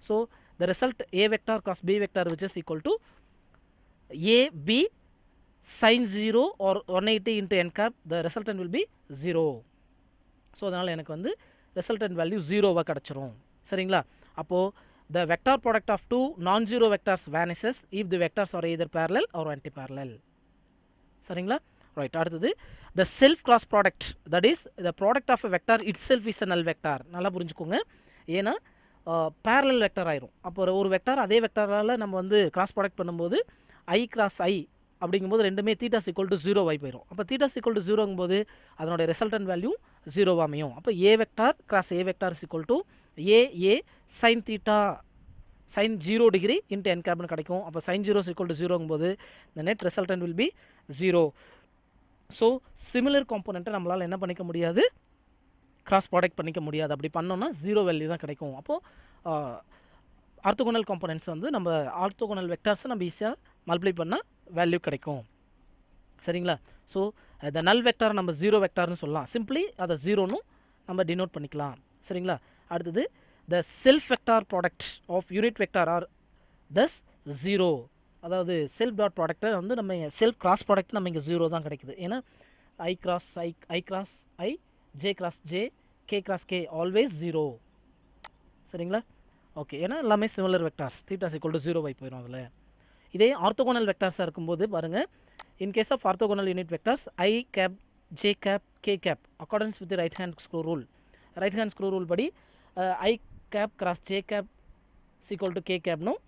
So the result A vector cross B vector which is equal to AB sin 0 or 180 into n cap, the resultant will be 0. So அதனால் எனக்கு வந்து resultant value 0வாக கிடச்சிரும். சரிங்களா? அப்போது the vector product of two non-zero vectors vanishes if the vectors are either parallel or anti-parallel. சரிங்களா? Right. அடுத்தது the self cross product, that is the product of a vector itself is a null vector. நல்லா புரிஞ்சுக்கோங்க. ஏன்னா parallel vector ஆயிரும். அப்போ ஒரு vector அதே வெக்டாரால் நம்ம வந்து கிராஸ் ப்ராடக்ட் பண்ணும்போது i cross i அப்படிங்கும்போது ரெண்டுமே தீட்டா ஈக்குவல் டு 0 ஆகி போயிடும். அப்போ தீட்டா ஈக்குவல் டு 0ங்கும்போது அதனுடைய ரிசல்டன்ட் வேல்யூ 0 அமையும். அப்போ A vector cross A vector equal to A sine theta sine 0 degree into N கேப்னு கிடைக்கும். அப்போ சைன் 0 ஈக்குவல் டு 0ங்கும்போது the net resultant will be 0. So similar காம்போனண்ட்டை நம்மளால் என்ன பண்ணிக்க முடியாது, கிராஸ் ப்ராடக்ட் பண்ணிக்க முடியாது. அப்படி பண்ணோன்னா 0 வேல்யூ தான் கிடைக்கும். அப்போது ஆர்த்தோகோனல் காம்போனன்ட்ஸ் வந்து நம்ம ஆர்த்தோகோனல் வெக்டார்ஸை நம்ம ஈஸியாக மல்டிப்ளை பண்ணால் வேல்யூ கிடைக்கும். சரிங்களா? ஸோ த நல் வெக்டார் நம்ம 0 வெக்டார்னு சொல்லலாம். சிம்பிளி அதை 0ன்னு நம்ம டினோட் பண்ணிக்கலாம். சரிங்களா? அடுத்தது the self vector product of unit vector are thus 0. அதாவது செல்ஃப் டாட் ப்ராடக்டை வந்து நம்ம செல்ஃப் கிராஸ் ப்ராடக்ட் நம்ம இங்கே 0 தான் கிடைக்குது. ஏன்னா I cross I J cross J K cross K always 0. சரிங்களா? ஓகே, ஏன்னா எல்லாமே similar vectors, theta equal to 0 போயிடும் அதில். இதே ஆர்த்தோகோனல் வெக்டார்ஸாக இருக்கும்போது பாருங்கள், in case of orthogonal unit vectors I cap J cap K cap accordance with right hand screw rule. Right hand screw rule படி I cap cross J cap equal to K கேப்னும்,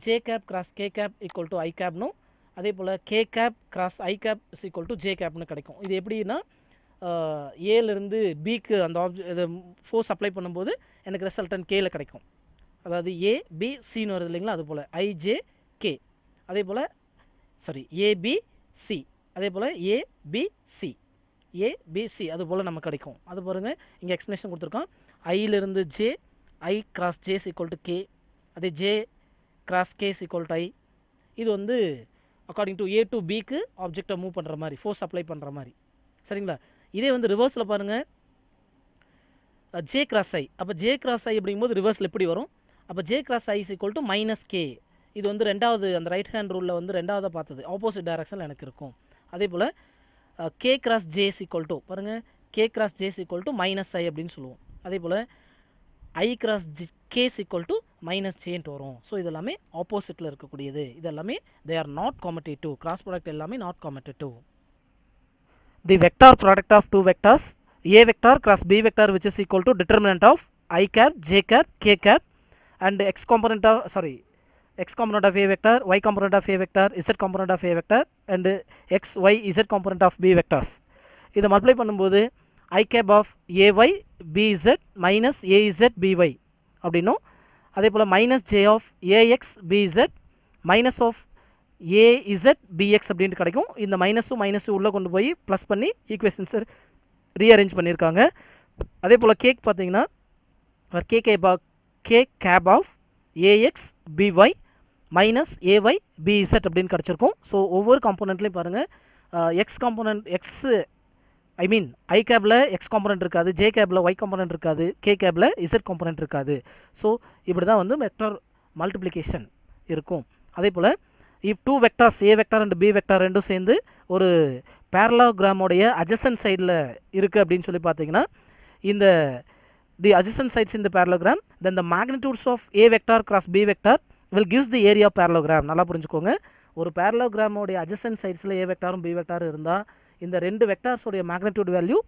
J cap cross K cap equal to I கேப்னும், அதே போல் K cap cross I cap equal to J கேப்னு கிடைக்கும். இது எப்படின்னா ஏலேருந்து பிக்கு அந்த இது ஃபோர்ஸ் அப்ளை பண்ணும்போது எனக்கு ரிசல்டன் கேல கிடைக்கும். அதாவது ஏ பி சின்னு வருது இல்லைங்களா, அது போல் ஐஜே கே, அதே போல் சாரி ஏபிசி, அதே போல் ஏபிசி ஏபிசி அது போல் நமக்கு கிடைக்கும். அது பாருங்கள், இங்கே எக்ஸ்ப்ளனேஷன் கொடுத்துருக்கோம். ஐயிலிருந்து J, I cross J equal to K, அதே J cross K equal to I. இது வந்து அக்கார்டிங் டு ஏ டு பிக்கு ஆப்ஜெக்டை மூவ் பண்ணுற மாதிரி, ஃபோர்ஸ் அப்ளை பண்ணுற மாதிரி. சரிங்களா? இதே வந்து ரிவர்ஸில் பாருங்கள், ஜே கிராஸ் ஐ. அப்போ ஜே கிராஸ் ஐ அப்படிங்கும்போது ரிவர்ஸில் எப்படி வரும்? அப்போ J cross I equal to minus K. இது வந்து ரெண்டாவது அந்த ரைட் ஹேண்ட் ரூலில் வந்து ரெண்டாவதாக பார்த்தது, ஆப்போசிட் டைரக்ஷனில் எனக்கு இருக்கும். அதே போல் K cross J equal to பாருங்கள், K cross J equal to minus I அப்படின்னு சொல்லுவோம். அதே போல் I cross K equal to minus ஜேன்ட்டு வரும். ஸோ இதெல்லாமே ஆப்போசிட்டில் இருக்கக்கூடியது. இதெல்லாமே they are not commutative. Cross product எல்லாமே not commutative. The vector product of two vectors A vector cross B vector which is equal to determinant of I cap, J cap, K cap and x component of A vector, y component of A vector, z component of A vector and x, y, z component of B vectors. இதை multiply பண்ணும்போது I cap of AY, BZ minus AZ, BY அப்படின்னும், அதே போல் minus J of AX, BZ minus of AZ, BX அப்படின்ட்டு கிடைக்கும். இந்த மைனஸும் உள்ளே கொண்டு போய் ப்ளஸ் பண்ணி ஈக்குவேஷன்ஸ் ரீஅரேஞ்ச் பண்ணியிருக்காங்க. அதே போல் கேக் பார்த்தீங்கன்னா K cap of AX BY minus AY BZ அப்படின்னு கிடச்சிருக்கும். ஸோ ஒவ்வொரு காம்போனண்ட்லேயும் பாருங்கள், எக்ஸ் காம்போனண்ட் ஐ கேபில் எக்ஸ் காம்போனண்ட் இருக்காது, ஜே கேபில் ஒய் காம்போனண்ட் இருக்காது, கே கேபில் இசட் காம்போனண்ட் இருக்காது. ஸோ இப்படி தான் வந்து வெக்டார் மல்டிப்ளிகேஷன் இருக்கும். அதே போல் if two vectors A vector and B vector ரெண்டும் சேர்ந்து ஒரு பேரலோகிராமோடைய அட்ஜசன்ட் சைடில் இருக்குது அப்படின்னு சொல்லி பார்த்தீங்கன்னா, இந்த தி அட்ஜசன்ட் சைட்ஸ் இந்த parallelogram then the magnitudes of A vector cross B vector will gives the area of parallelogram. நல்லா புரிஞ்சுக்கோங்க, ஒரு பேரலோகிராமோடைய அட்ஜசன்ட் சைட்ஸில் ஏ வெக்டாரும் பி வெக்டாரும் இருந்தால் இந்த ரெண்டு வெக்டார்ஸோடைய மேக்னிடியூட் வேல்யூ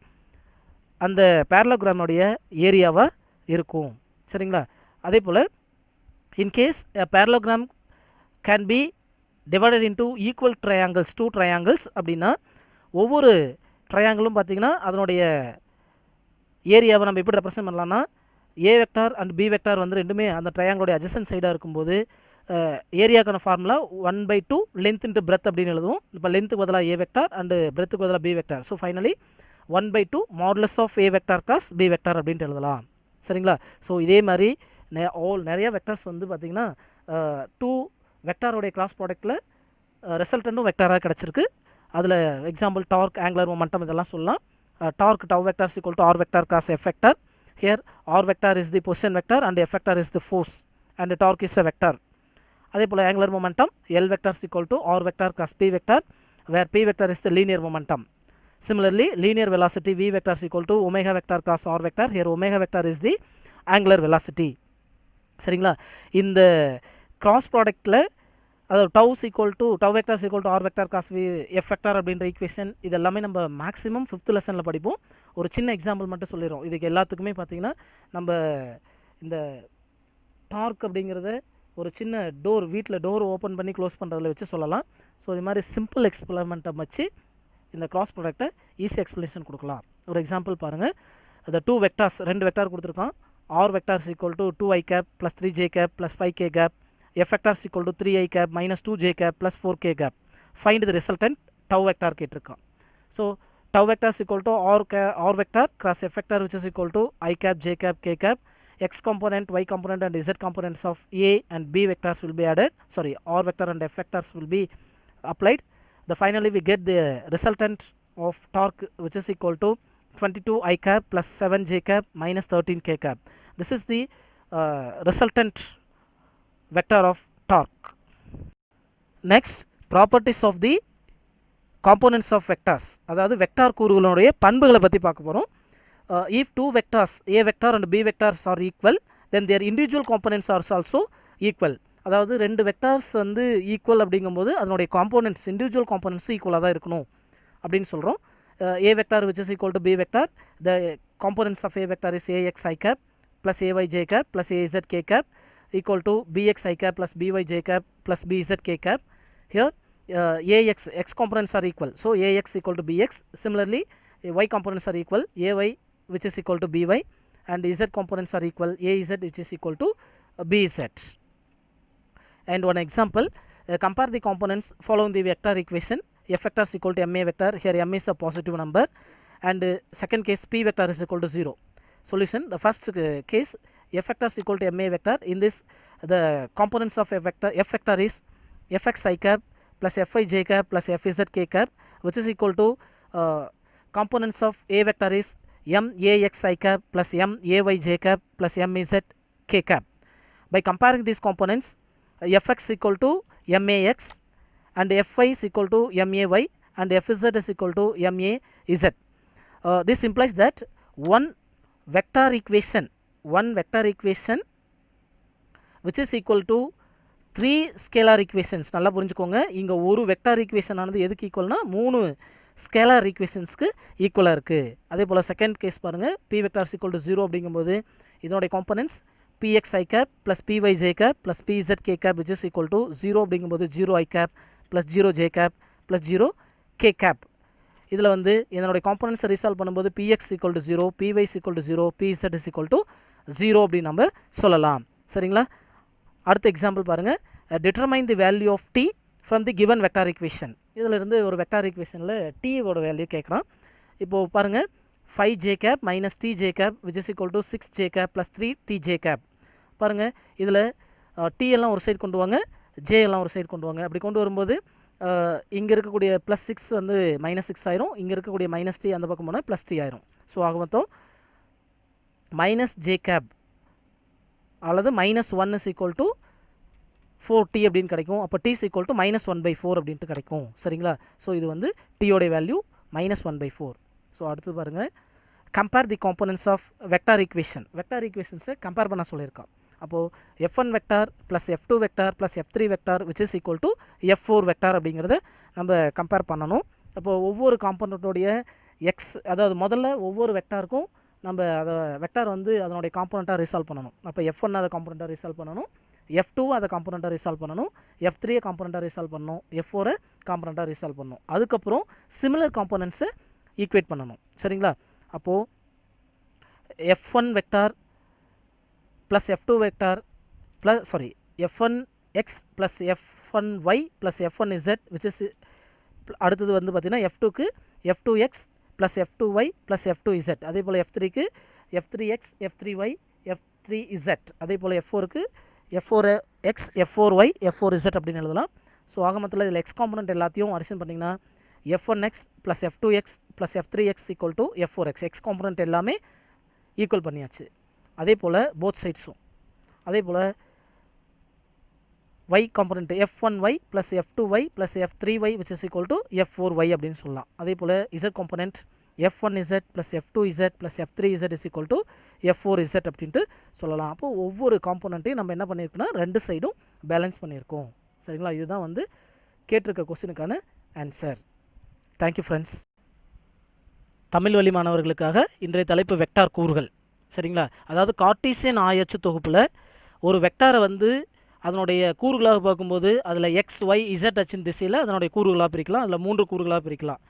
அந்த பேரலோகிராமோடைய ஏரியாவாக இருக்கும். சரிங்களா? அதே போல் in case parallelogram can be divided into equal triangles, two triangles அப்படின்னா ஒவ்வொரு ட்ரையாங்கிளும் பார்த்திங்கன்னா அதனுடைய ஏரியாவை நம்ம எப்படி ரெப்ரசன்ட் பண்ணலாம்னா, ஏ வெக்டார் அண்ட் பி வெக்டார் வந்து ரெண்டுமே அந்த ட்ரையாங்கிளோடைய அட்ஜசன்ட் சைடாக இருக்கும்போது ஏரியாக்கான ஃபார்முலா 1/2 லென்த் இன்ட்டு பிரெத் அப்படின்னு எழுதுவோம். இப்போ லென்த்துக்கு பதிலாக ஏ வெக்டார் அண்டு பிரெத்துக்கு பதிலாக B vector. So finally 1/2 modulus of A vector cross B vector அப்படின்ட்டு எழுதலாம். சரிங்களா? ஸோ இதே மாதிரி நிறைய வெக்டார்ஸ் வந்து பார்த்திங்கன்னா டூ வெக்டாரோடைய கிராஸ் ப்ராடக்ட்டில் ரிசல்டன்ட்டும் வெக்டாராக கிடச்சிருக்கு. அதில் எக்ஸாம்பிள் டார்க், ஆங்குலர் மொமெண்டம் இதெல்லாம் சொல்லலாம். Torque tau vector equal to R vector cross F vector. Here R vector is the position vector and F vector is the force and torque is a vector. அதே போல் angular momentum L vector equal to R vector cross B vector where P vector is the linear momentum. Similarly, linear velocity v vector is equal to omega vector cross r vector. Here omega vector is the angular velocity. சரிங்களா? இந்த cross ப்ராடக்ட்டில் அதாவது tau vector equal to R vector cross F vector அப்படின்ற equation இது எல்லாமே நம்ம maximum 5th லெசனில் படிப்போம். ஒரு சின்ன எக்ஸாம்பிள் மட்டும் சொல்லிடுறோம். இதுக்கு எல்லாத்துக்குமே பார்த்திங்கன்னா நம்ம இந்த டார்க் அப்படிங்கிறத ஒரு சின்ன டோர், வீட்டில் டோர் ஓப்பன் பண்ணி க்ளோஸ் பண்ணுறதுல வச்சு சொல்லலாம். ஸோ இது மாதிரி சிம்பிள் எக்ஸ்பெரிமெண்ட்டை வச்சு இந்த கிராஸ் ப்ராடக்ட்டை ஈஸி எக்ஸ்பிளேஷன் கொடுக்கலாம். ஒரு எக்ஸாம்பிள் பாருங்கள். அந்த டூ வெக்டார்ஸ், ரெண்டு வெக்டார் கொடுத்துருக்கான். R vector equal to 2i cap plus 3j cap plus 5k cap. F vector equal to 3i cap minus 2j cap plus 4k cap. Find the resultant tau vector கேட்டிருக்கான். So tau vector equal to R vector cross F vector which is equal to i cap, j cap, k cap. x component, y component and z components of a and b vectors will be added. Sorry, r vector and f vectors will be applied. Finally we get the resultant of torque which is equal to 22i cap plus 7j cap minus 13k cap. This is the resultant vector of torque. Next, properties of the components of vectors. அதாவது vector கூறுகளுடைய பண்புகளை பற்றி பார்க்க போகிறோம். If two vectors a vector and b vectors are equal, then there individual components are also equal. அதாவது ரெண்டு vectors வந்து equal அப்படிங்கும்போது அதனுடைய காம்போனன்ட்ஸ் இண்டிவிஜுவல் காம்போனன்ட்ஸ் ஈக்குவலாக தான் இருக்கணும் அப்படின்னு சொல்கிறோம். A vector which is equal to B vector, the components of A vector is Ax I cap plus Ay j cap plus Az k cap equal to Bx I cap plus By j cap plus Bz k cap. Here x components are equal, so Ax equal to Bx. Similarly, y components are equal, Ay which is equal to By, and Z components are equal, Az which is equal to Bz. And one example, compare the components following the vector equation. F vector is equal to ma vector. Here m is a positive number, and second case p vector is equal to 0. Solution: the first case, f vector is equal to ma vector. In this, the components of f vector is fx I cap plus fy j cap plus fz k cap, which is equal to components of a vector is m ax I cap plus m ay j cap plus mz k cap. By comparing these components, fx equal to max and fy is equal to may and fz is equal to maz. This implies that one vector equation which is equal to 3 scalar equations. நல்லா புரிஞ்சுக்கோங்க, இங்க ஒரு vector equation ஆனது எதுக்கு ஈக்குவல்னா 3 scalar ஈக்குவேஷன்ஸ்க்கு ஈக்குவலாக இருக்குது. அதே போல் second case பாருங்கள், p vector is equal to 0 அப்படிங்கும்போது இதனுடைய components px I cap plus py j cap plus pz k cap which is equal to 0 அப்படிங்கும்போது 0 I cap plus 0 j cap plus 0 k cap. இதில் வந்து இதனுடைய காம்பனன்ட்ஸை resolve பண்ணும்போது px equal to 0, py is equal to 0, pz is equal to 0 அப்படின்னு நம்ம சொல்லலாம். சரிங்களா? அடுத்த எக்ஸாம்பிள் பாருங்கள், determine the value of t from the given vector equation. இதில் இருந்து ஒரு வெக்டார் ஈக்குவேஷனில் t ஓட வேல்யூ கேட்குறான். இப்போது பாருங்கள், 5 j cap minus t j cap which is equal to 6 j cap plus 3 t j cap. பாருங்கள், இதில் t எல்லாம் ஒரு சைடு கொண்டு வாங்க, j எல்லாம் ஒரு சைடு கொண்டு வாங்க. அப்படி கொண்டு வரும்போது இங்கே இருக்கக்கூடிய ப்ளஸ் 6 வந்து -6 ஆயிரும், இங்கே இருக்கக்கூடிய -t அந்த பக்கம் போனால் +t ஆயிரும். ஸோ ஆக மொத்தம் மைனஸ் ஜே கேப் அல்லது -1 is equal to 4t அப்படின்னு கிடைக்கும். அப்போ t is equal to -1/4 அப்படின்ட்டு கிடைக்கும். சரிங்களா? ஸோ இது வந்து t-யோடைய வேல்யூ -1/4. ஸோ அடுத்து பாருங்கள், compare the components of vector equation. Vector ஈக்குவேஷன்ஸை கம்பேர் பண்ண சொல்லியிருக்கான். அப்போது f1 vector plus f2 vector plus f3 vector which is equal to f4 vector அப்படிங்கிறத நம்ம கம்பேர் பண்ணணும். அப்போது ஒவ்வொரு காம்போனண்ட்டோடைய எக்ஸ், அதாவது முதல்ல ஒவ்வொரு வெக்டாருக்கும் நம்ம அதை வெக்டார் வந்து அதனுடைய காம்போனண்ட்டாக ரிசால்வ் பண்ணணும். அப்போ f1 அதை காம்போனண்ட்டாக ரிசால்வ் பண்ணணும், f2 அதை காம்போனண்ட்டாக ரிசால்வ் பண்ணணும், f3 காம்போனண்ட்டாக ரிசால்வ் பண்ணணும், f4 காம்போனண்ட்டாக ரிசால்வ் பண்ணணும். அதுக்கப்புறம் சிமிலர் காம்போனண்ட்ஸை ஈக்குவேட் பண்ணணும். சரிங்களா? அப்போது f1 vector plus f2 vector plus f1x plus f1y plus f1z which is அடுத்தது வந்து பார்த்தீங்கன்னா f2க்கு f2x plus f2y plus f2z, அதே போல் f3க்கு f3x f3y f3z, அதே போல் f4க்கு f4x f4y f4z அப்படின்னு எழுதலாம். ஸோ ஆக மொத்தத்தில் இதில் எக்ஸ் காம்பனண்ட் எல்லாத்தையும் அடிஷன் பண்ணிங்கன்னா f1x plus f2x plus f3x equal to f4x. X component எல்லாமே ஈக்குவல் பண்ணியாச்சு. அதே போல் போத் சைட்ஸும் அதே போல் y component f1y plus f2y plus f3y which is equal to f4y அப்படின்னு சொல்லலாம். அதே போல் z component f1z plus f2z plus f3z is equal to f4z அப்படின்ட்டு சொல்லலாம். அப்போது ஒவ்வொரு காம்பனண்ட்டையும் நம்ம என்ன பண்ணியிருக்கோம்னா ரெண்டு சைடும் பேலன்ஸ் பண்ணியிருக்கோம். சரிங்களா? இதுதான் வந்து கேட்டிருக்க கொஸ்டினுக்கான ஆன்சர். Thank you friends. தமிழ் வழி மாணவர்களுக்காக இன்றைய தலைப்பு வெக்டார் கூறுகள். சரிங்களா? அதாவது கார்ட்டீசியன் ஆயச்சு தொகுப்பில் ஒரு வெக்டாரை வந்து அதனுடைய கூறுகளாக பார்க்கும்போது அதில் எக்ஸ் ஒய் இசட் அச்சின் திசையில் அதனுடைய கூறுகளாக பிரிக்கலாம். அதில் 3 கூறுகளாக பிரிக்கலாம்.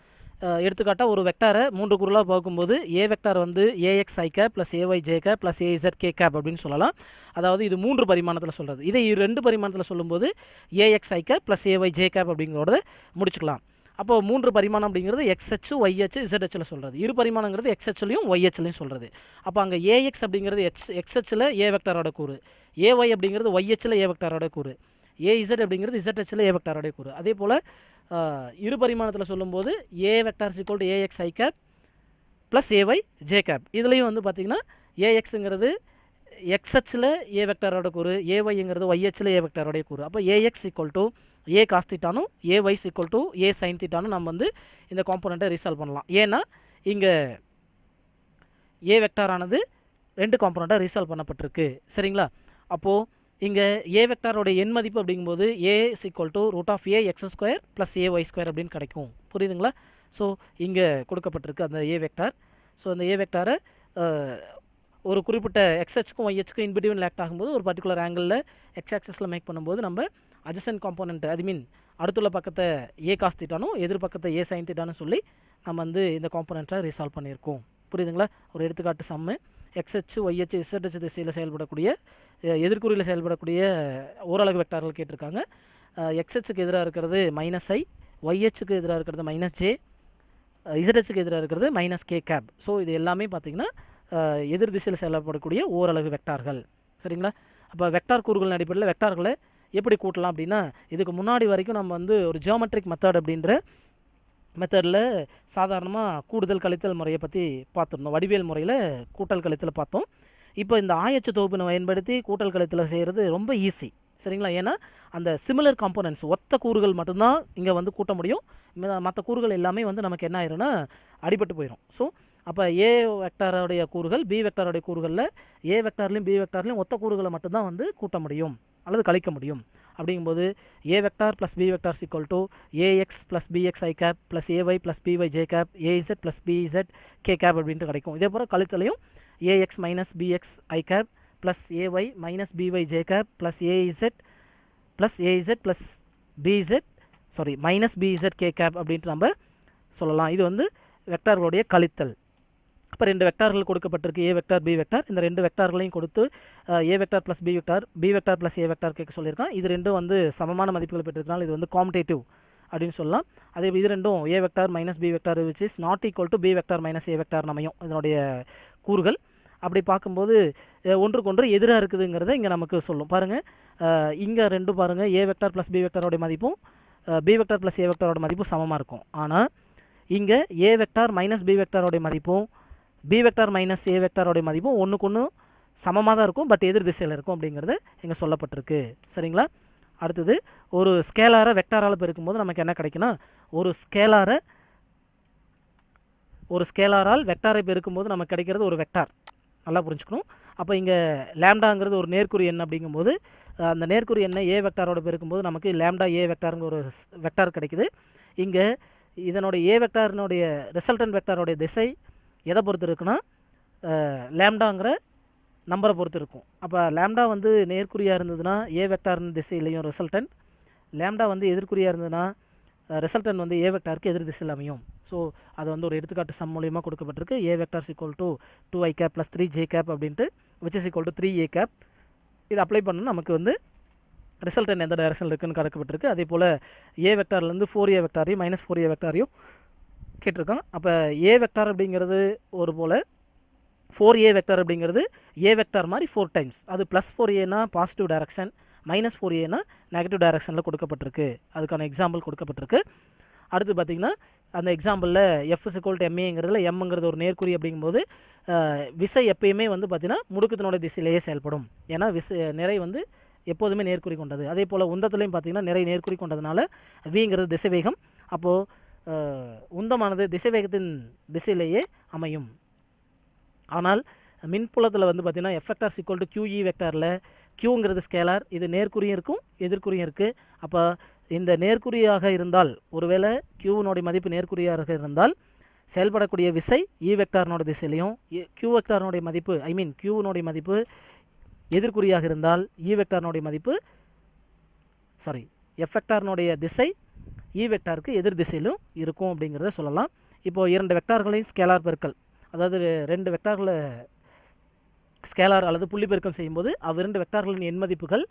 எடுத்துக்காட்டாக ஒரு வெக்டாரை 3 கூறுகளாக பார்க்கும்போது ஏ வெக்டார் வந்து AX I cap plus AY J cap plus AZ K cap அப்படின்னு சொல்லலாம். அதாவது இது 3 பரிமாணத்தில் சொல்கிறது. இதை 2 பரிமாணத்தில் சொல்லும்போது ax I cap plus AY J cap அப்படிங்கிறத முடிச்சுக்கலாம். அப்போது 3 பரிமாணம் அப்படிங்கிறது எக்ஸ்ஹெச் ஒய்ஹெச் இசட்ஹெச்சில் சொல்கிறது. 2 பரிமாணங்கிறது எக்ஸ்ஹெச்லையும் ஒய்ஹெச்லையும் சொல்கிறது. அப்போ அங்கே ஏஎக்ஸ் அப்படிங்கிறது எக்ஸ்ஹெச்சில் ஏ வெக்டாரோட கூறு, ஏஒய் அப்படிங்கிறது ஒய்ஹெச்சில் ஏ வெக்டாரோட கூறு, ஏஇசட் அப்படிங்கிறது இசட்ஹெச்சில் ஏ வெக்டாரோட கூறு. அதே போல் 2 பரிமாணத்தில் சொல்லும்போது A vector equal to AX I cap plus AY J cap. இதுலேயும் வந்து பார்த்திங்கன்னா ஏஎக்ஸுங்கிறது எக்ஸ்ஹெச்சில் ஏ வெக்டாரோட கூறு, ஏஒய்ங்கிறது ஒய்ஹெச்சில் ஏ வெக்டாரோடைய கூறு. அப்போ AX equal to A cos தீட்டானும் A Y equal to A sine தீட்டானும் நம்ம வந்து இந்த காம்போனண்ட்டை ரீசால்வ் பண்ணலாம். ஏன்னா இங்கே ஏ வெக்டாரானது 2 காம்போனண்ட்டாக ரீசால்வ் பண்ணப்பட்டிருக்கு. சரிங்களா? அப்போது இங்கே ஏ வெக்டாரோட எண் மதிப்பு அப்படிங்கும்போது A is equal to root of A X square plus A Y square அப்படின்னு கிடைக்கும். புரியுதுங்களா? ஸோ இங்கே கொடுக்கப்பட்டிருக்கு அந்த ஏ வெக்டார். ஸோ அந்த ஏ வெக்டாரை ஒரு குறிப்பிட்ட எக்ஸ்ஹெச்சுக்கும் ஒய்ஹெச்சுக்கும் இன்பிட்வீன் லேக்ட் ஆகும்போது ஒரு பர்டிகுலர் ஆங்கிளில் எக்ஸ் ஆக்சஸில் மேக் பண்ணும்போது நம்ம அட்ஜசன்ட் காம்போனண்ட் ஐ மீன் அடுத்துள்ள பக்கத்தை ஏ காஸ் தீட்டானும் எதிர் பக்கத்தை ஏ சைன் தீட்டானு சொல்லி நம்ம வந்து இந்த காம்போனண்ட்டை ரீசால்வ் பண்ணியிருக்கோம். புரியுதுங்களா? ஒரு எடுத்துக்காட்டு சம்மு எக்ஸ்ஹெச் ஒய்ஹெச் இசட்ஹெச் திசையில் செயல்படக்கூடிய எதிர்குறியில் செயல்படக்கூடிய ஓரலகு வெக்டார்கள் கேட்டிருக்காங்க. எக்ஸ்ஹெச்சுக்கு எதிராக இருக்கிறது -i, ஒய்ஹெச்சுக்கு எதிராக இருக்கிறது -j, இசட்ஹெச்சுக்கு எதிராக இருக்கிறது -k கேப். ஸோ இது எல்லாமே பார்த்திங்கன்னா எதிர் திசையில் செயல்படக்கூடிய ஓரலகு வெக்டார்கள். சரிங்களா? அப்போ வெக்டார் கூறுகளின் அடிப்படையில் வெக்டார்களை எப்படி கூட்டலாம் அப்படின்னா, இதுக்கு முன்னாடி வரைக்கும் நம்ம வந்து ஒரு ஜியோமெட்ரிக் மெத்தட் அப்படின்ற மெத்தடில் சாதாரணமாக கூடுதல் கழித்தல் முறையை பற்றி பார்த்துருந்தோம். வடிவியல் முறையில் கூட்டல் கழித்தல் பார்த்தோம். இப்போ இந்த ஆயச்சு தொகுப்பினை பயன்படுத்தி கூட்டல் கழித்தல் செய்கிறது ரொம்ப ஈஸி. சரிங்களா? ஏன்னா அந்த சிமிலர் காம்போனன்ட்ஸ் ஒத்த கூறுகள் மட்டும்தான் இங்கே வந்து கூட்ட முடியும். மற்ற கூறுகள் எல்லாமே வந்து நமக்கு என்ன ஆயிரும்னா அடிபட்டு போயிடும். ஸோ அப்போ ஏ வெக்டாரோடைய கூறுகள் பி வெக்டாரோடைய கூறுகளில் ஏ வெக்டார்லையும் பி வெக்டார்லையும் ஒத்த கூறுகளை மட்டும்தான் வந்து கூட்ட முடியும் அல்லது கழிக்க முடியும். அப்படிங்கும்போது A vector plus B vector equal to AX plus BX I cap plus AY plus BY J cap AZ plus பிஇசட் K cap அப்படின்ட்டு கிடைக்கும். இதே போல் கழித்தலையும் AX minus BX I cap plus AY minus BY J cap plus AZ plus BZ minus BZ K cap அப்படின்ட்டு நம்ம சொல்லலாம். இது வந்து வெக்டார்களுடைய கழித்தல். இப்போ 2 வெக்டார்கள் கொடுக்கப்பட்டிருக்கு, ஏ வெக்டார் பி வெக்டார். இந்த 2 வெக்டார்களையும் கொடுத்து A vector plus B vector plus A vector கேட்க சொல்லியிருக்கான். இது ரெண்டும் வந்து சமமான மதிப்புகள் பெற்றிருக்கனால இது வந்து காம்படேட்டிவ் அப்படின்னு சொல்லலாம். அதே இது ரெண்டும் A vector minus B vector which is not equal to B vector minus A vector அமையும் இதனுடைய கூறுகள். அப்படி பார்க்கும்போது ஒன்றுக்கொன்று எதிராக இருக்குதுங்கிறத இங்கே நமக்கு சொல்லும். பாருங்கள், இங்கே ரெண்டும் பாருங்கள், ஏ வெக்டார் ப்ளஸ் பி வெக்டாரோடைய மதிப்பும் பி வெக்டார் ப்ளஸ் ஏ வெக்டாரோட மதிப்பும் சமமாக இருக்கும். ஆனால் இங்கே ஏ வெக்டார் மைனஸ் பி வெக்டாரோடைய மதிப்பும் பி வெக்டார் மைனஸ் ஏ வெக்டாரோடைய மதிப்பும் ஒன்றுக்கு ஒன்று சமமாக தான் இருக்கும், பட் எதிர் திசையில் இருக்கும் அப்படிங்கிறது இங்கே சொல்லப்பட்டிருக்கு. சரிங்களா? அடுத்தது ஒரு ஸ்கேலாரை வெக்டாரால் பெருக்கும்போது நமக்கு என்ன கிடைக்குன்னா, ஒரு ஸ்கேலாரால் வெக்டாரை பெருக்கும்போது நமக்கு கிடைக்கிறது ஒரு வெக்டார். நல்லா புரிஞ்சுக்கணும். அப்போ இங்கே லேம்டாங்கிறது ஒரு நேர்க்குறி எண் அப்படிங்கும்போது அந்த நேர்க்குறி எண்ணை ஏ வெக்டாரோட பெருக்கும்போது நமக்கு லேம்டா ஏ வெக்டாருங்கிற ஒரு வெக்டார் கிடைக்குது. இங்கே இதனுடைய ஏ வெக்டாரினுடைய ரிசல்டன்ட் வெக்டாரோடைய திசை எதை பொறுத்து இருக்குன்னா லேம்டாங்கிற நம்பரை பொறுத்து இருக்கும். அப்போ லேம்டா வந்து நேர்குறியாக இருந்ததுன்னா ஏ வெக்டார்னு திசையிலையும் ரிசல்டன்ட், லேம்டா வந்து எதிர்குறியாக இருந்ததுன்னா ரிசல்டன்ட் வந்து ஏ வெக்டாருக்கு எதிர் திசையில் அமையும். ஸோ அது வந்து ஒரு எடுத்துக்காட்டு சம் மூலியமாக கொடுக்கப்பட்டிருக்கு. A vector equal to 2i cap plus 3j cap அப்படின்ட்டு which is equal to 3a cap. இது அப்ளை பண்ணால் நமக்கு வந்து ரிசல்டன்ட் எந்த டைரக்ஷனில் இருக்குன்னு கிடைக்கப்பட்டிருக்கு. அதே போல் ஏ வெக்டார்லேருந்து 4a வெக்டாரையும் மைனஸ் 4a வெக்டாரையும் கேட்டிருக்கான். அப்போ ஏ வெக்டார் அப்படிங்கிறது ஒரு போல் 4a வெக்டார் அப்படிங்கிறது ஏ வெக்டார் மாதிரி 4 டைம்ஸ். அது ப்ளஸ் 4aனா பாசிட்டிவ் டைரக்ஷன், மைனஸ் 4aனா நெகட்டிவ் டைரக்ஷனில் கொடுக்கப்பட்டிருக்கு. அதுக்கான எக்ஸாம்பிள் கொடுக்கப்பட்டிருக்கு. அடுத்து பார்த்திங்கன்னா அந்த எக்ஸாம்பிளில் எஃப் இஸ் ஈக்குவல் டு எம்ஏங்கிறதுல எம்ங்கிறது ஒரு நேர்குறி அப்படிங்கும்போது விசை எப்பயுமே வந்து பார்த்திங்கன்னா முடுக்கத்தினோட திசையிலேயே செயல்படும். ஏன்னா நிறை வந்து எப்போதுமே நேர்குறி கொண்டது. அதே போல் உந்தத்துலேயும் பார்த்திங்கன்னா நிறை நேர்குறி கொண்டதுனால விங்கிறது திசைவேகம். அப்போது உந்தமானது திசைவேகத்தின் திசையிலேயே அமையும். ஆனால் மின்புலத்தில் வந்து பார்த்திங்கன்னா F vector equal to QE வெக்டாரில் Qங்கிறது ஸ்கேலார், இது நேர்குறியும் இருக்கும் எதிர்குறியும் இருக்குது. அப்போ இந்த நேர்குறியாக இருந்தால், ஒருவேளை Qனுடைய மதிப்பு நேர்குறியாக இருந்தால் செயல்படக்கூடிய விசை E வெக்டார்னோட திசையிலையும், Q வெக்டார்னுடைய மதிப்பு Qனுடைய மதிப்பு எதிர்குறியாக இருந்தால் E வெக்டார்னுடைய மதிப்பு எஃப் வெக்டார்னுடைய திசை E வெக்டாருக்கு எதிர் திசையிலும் இருக்கும் அப்படிங்கிறத சொல்லலாம். இப்போது 2 வெக்டார்களையும் ஸ்கேலார் பெருக்கல், அதாவது 2 வெக்டார்களை ஸ்கேலார் அல்லது புள்ளி பெருக்கம் செய்யும்போது அவ்விரண்டு வெக்டார்களின் எண் மதிப்புகள்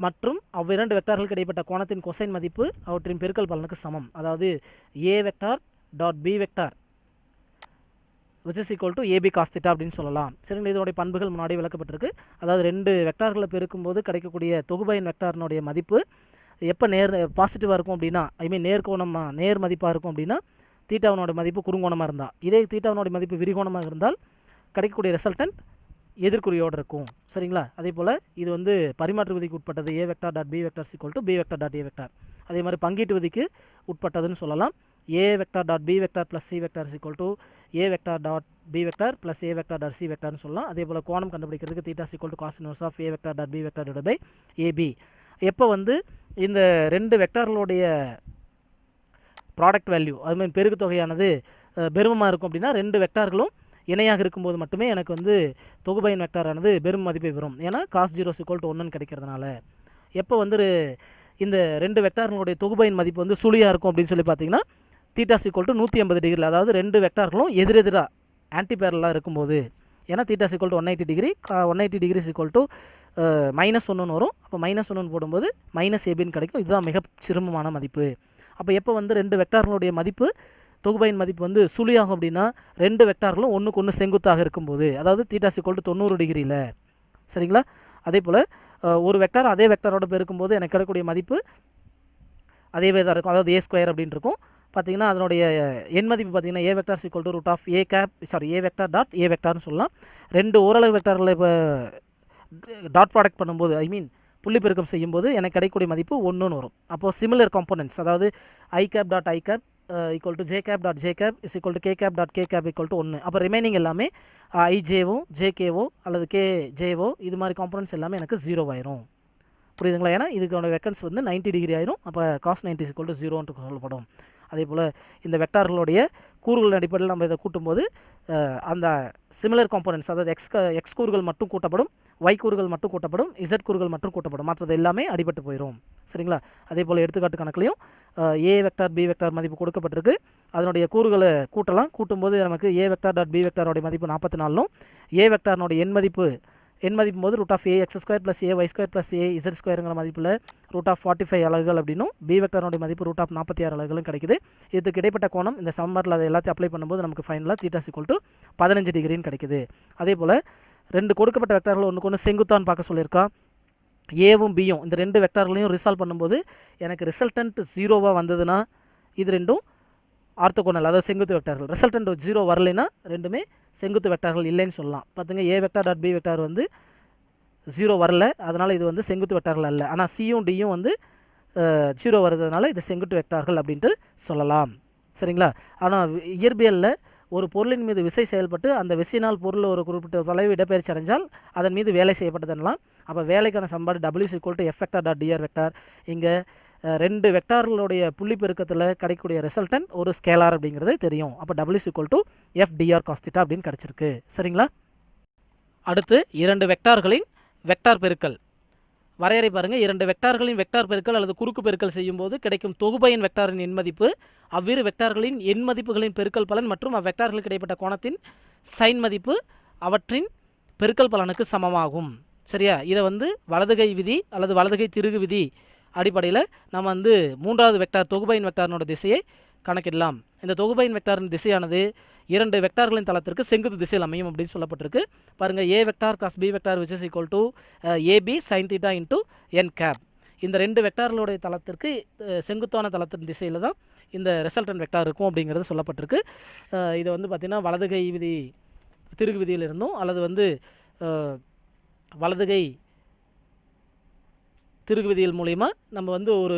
மற்றும் அவ்விரண்டு வெக்டார்களுக்கு இடைப்பட்ட கோணத்தின் கொசைன் மதிப்பு அவற்றின் பெருக்கல் பலனுக்கு சமம். அதாவது A vector dot B vector which is equal to AB cos theta அப்படின்னு சொல்லலாம். சரிங்க, இதனுடைய பண்புகள் முன்னாடி விளக்கப்பட்டிருக்கு. அதாவது 2 வெக்டார்களை பெருக்கும்போது கிடைக்கக்கூடிய தொகுபயன் வெக்டாரினுடைய மதிப்பு எப்போ பாசிட்டிவாக இருக்கும் அப்படின்னா, நேர் மதிப்பாக இருக்கும் அப்படின்னா தீட்டாவினோட மதிப்பு குறுங்கோணமாக இருந்தால், இதே தீட்டாவினோட மதிப்பு விரிகோணமாக இருந்தால் கிடைக்கக்கூடிய ரிசல்டன்ட் எதிர்குறியோடு இருக்கும். சரிங்களா? அதே போல் இது வந்து பரிமாற்று விதிக்கு உட்பட்டது. A vector dot B vector equal to B vector dot A vector. அதே மாதிரி பங்கீட்டு விதிக்கு உட்பட்டதுன்னு சொல்லலாம். A vector dot B vector plus C vector is equal to A vector dot B vector plus A vector dot C வெக்டார்னு சொல்லலாம். அதே போல் கோணம் கண்டுபிடிக்கிறதுக்கு theta is equal to cos inverse of A vector dot B vector divide by AB. எப்போ வந்து இந்த ரெண்டு வெக்டார்களுடைய ப்ராடக்ட் வேல்யூ அதுமாதிரி பெருக்கு தொகையானது பெருமமாக இருக்கும் அப்படின்னா ரெண்டு வெக்டார்களும் இணையாக இருக்கும்போது மட்டுமே எனக்கு வந்து தொகுபயன் வெக்டாரானது பெரும் மதிப்பை பெறும். ஏன்னா காஸ் 0 ஈக்குவல் டு 1 கிடைக்கிறதுனால. எப்போ வந்து இந்த ரெண்டு வெக்டார்களுடைய தொகுபயன் மதிப்பு வந்து சுழியாக இருக்கும் அப்படின்னு சொல்லி பார்த்தீங்கன்னா தீட்டா ஈக்குவல் டு 180 டிகிரி, அதாவது ரெண்டு வெக்டார்களும் எதிரெதிராக ஆன்டி பேரலாக இருக்கும்போது. ஏன்னா theta equal to 180 degree 180 degree equal to -1 வரும். அப்போ -1 போடும்போது -AB கிடைக்கும். இதுதான் மிக சிரமமான மதிப்பு. அப்போ எப்போ வந்து ரெண்டு வெக்டார்களுடைய மதிப்பு தொகுபயன் மதிப்பு வந்து சுழியாகும் அப்படின்னா ரெண்டு வெக்டார்களும் ஒன்றுக்கு ஒன்று செங்குத்தாக இருக்கும்போது, அதாவது தீட்டா ஈக்குவல் டு 90 டிகிரியில். சரிங்களா? அதே போல் ஒரு வெக்டார் அதே வெக்டாரோட பெருக்கும்போது எனக்கு கிடைக்கக்கூடிய மதிப்பு அதேவே தான் இருக்கும். அதாவது A² அப்படின்னு இருக்கும். பார்த்தீங்கன்னா அதனுடைய எண் மதிப்பு பார்த்தீங்கன்னா A vector equal to root of A vector dot A வெக்டார்னு சொல்லலாம். ரெண்டு ஓரளவு வெக்டாரில் இப்போ டாட் ப்ராடக்ட் பண்ணும்போது புள்ளி பெருக்கம் செய்யும்போது எனக்கு கிடைக்கக்கூடிய மதிப்பு 1ன்னு வரும். அப்போது சிமிலர் காம்போனன்ட்ஸ், அதாவது i cap dot i cap equal to J cap dot J cap is equal to K cap dot K cap equal to 1. அப்போ ரிமைனிங் எல்லாமே ஐஜேவோ ஜேகேவோ அல்லது கேஜேவோ இது மாதிரி காம்போனன்ட்ஸ் எல்லாமே எனக்கு 0 ஆயிரும். புரியுதுங்களா? ஏன்னா இதுக்கான வெக்கன்ஸ் வந்து 90 டிகிரி ஆயிரும். அப்போ காஸ் 90 ஈக்குவல் டு 0 சொல்லப்படும். அதே போல் இந்த வெக்டார்களுடைய கூறுகளின் அடிப்படையில் நம்ம இதை கூட்டும்போது அந்த சிமிலர் காம்போனன்ட்ஸ், அதாவது எக்ஸ் கூறுகள் மட்டும் கூட்டப்படும், ஒய் கூறுகள் மட்டும் கூட்டப்படும், இசட் கூறுகள் மட்டும் கூட்டப்படும், மற்றது எல்லாமே அடிபட்டு போயிடும். சரிங்களா? அதே போல் எடுத்துக்காட்டு கணக்குலையும் ஏ வெக்டார் பி வெக்டார் மதிப்பு கொடுக்கப்பட்டிருக்கு. அதனுடைய கூறுகளை கூட்டும்போது நமக்கு ஏ வெக்டார் டாட் பி வெக்டாரோடைய மதிப்பு 44னும் ஏ வெக்டாரினுடைய எண் மதிப்பு போது root of AX² plus AY² plus AZ²ங்கிற மதிப்பில் ரூட் ஆஃப் 45 அலகுகள் அப்படின்னும் பி வெக்டாரோடைய மதிப்பு ரூட் ஆஃப் 46 அலகுகளும் கிடைக்குது. இதுக்கு இடைப்பட்ட கோணம் இந்த சம்மரில் அதை எல்லாத்தையும் அப்ளை பண்ணும்போது நமக்கு ஃபைனலாக தீட்டா ஈக்குவல் டு 15 டிகிரின்னு கிடைக்குது. அதே போல் ரெண்டு கொடுக்கப்பட்ட வெக்டார்கள் ஒன்றுக்கு ஒன்று செங்குத்தான்னு பார்க்க சொல்லியிருக்கான். ஏவும் பியும் இந்த ரெண்டு வெக்டார்களையும் ரிசால்வ் பண்ணும்போது எனக்கு ரிசல்டன்ட் 0வாக வந்ததுன்னா இது ரெண்டும் ஆர்த்தோகோனல், அதாவது செங்குத்து வெக்டார்கள். ரிசல்டன்ட் 0 வரலைன்னா ரெண்டுமே செங்குத்து வெக்டார்கள் இல்லைன்னு சொல்லலாம். பார்த்துங்க, ஏ வெக்டார் டாட் பி வெக்டார் வந்து 0 வரல, அதனால் இது வந்து செங்குத்து வெக்டார்கள் அல்ல. ஆனால் சியும் டியும் வந்து 0 வருதுனால இது செங்குத்து வெக்டார்கள் அப்படின்ட்டு சொல்லலாம். சரிங்களா? ஆனால் இயற்பியலில் ஒரு பொருளின் மீது விசை செயல்பட்டு அந்த விசையினால் பொருள் ஒரு குறிப்பிட்ட தொலைவு இடப்பெயர்ச்சி அடைஞ்சால் அதன் மீது வேலை செய்யப்பட்டதுன்னலாம். அப்போ வேலைக்கான சமன்பாடு W equal to F vector dot dr vector. இங்கே ரெண்டு வெக்டார்களுடைய புள்ளி பெருக்கத்தில் கிடைக்கக்கூடிய ரிசல்டன் ஒரு ஸ்கேலார் அப்படிங்கிறது தெரியும். அப்போ W equal to F dr cos θ அப்படின்னு கிடச்சிருக்கு. சரிங்களா? அடுத்து இரண்டு வெக்டார்களின் வெக்டார் பெருக்கல் வரையறை பாருங்கள். இரண்டு வெக்டார்களின் வெக்டார் பெருக்கல் அல்லது குறுக்கு பெருக்கல் செய்யும்போது கிடைக்கும் தொகுபயன் வெக்டாரின் எண் மதிப்பு அவ்விரு வெக்டார்களின் எண் மதிப்புகளின் பெருக்கல் பலன் மற்றும் அவ்வெக்டார்களுக்கு இடைப்பட்ட கோணத்தின் சைன் மதிப்பு அவற்றின் பெருக்கல் பலனுக்கு சமமாகும். சரியா? இதை வந்து வலதுகை விதி அல்லது வலதுகை திருகு விதி அடிப்படையில் நம்ம வந்து மூன்றாவது வெக்டார் தொகுபயன் வெக்டாரினோட திசையை கணக்கிடலாம். இந்த தொகுபயன் வெக்டாரின் திசையானது இரண்டு வெக்டார்களின் தளத்திற்கு செங்குத்து திசையில் அமையும் அப்படின்னு சொல்லப்பட்டிருக்கு. பாருங்கள், A vector cos B vector which is equal to AB sine theta into N cap. இந்த ரெண்டு வெக்டார்களுடைய தளத்திற்கு செங்குத்தான தளத்தின் திசையில் தான் இந்த ரிசல்டன் வெக்டார் இருக்கும் அப்படிங்கிறது சொல்லப்பட்டிருக்கு. இதை வந்து பார்த்திங்கன்னா வலதுகை விதி திருகு விதியிலிருந்தும் அல்லது வந்து வலதுகை திருகு விதிகள் மூலிமா நம்ம வந்து ஒரு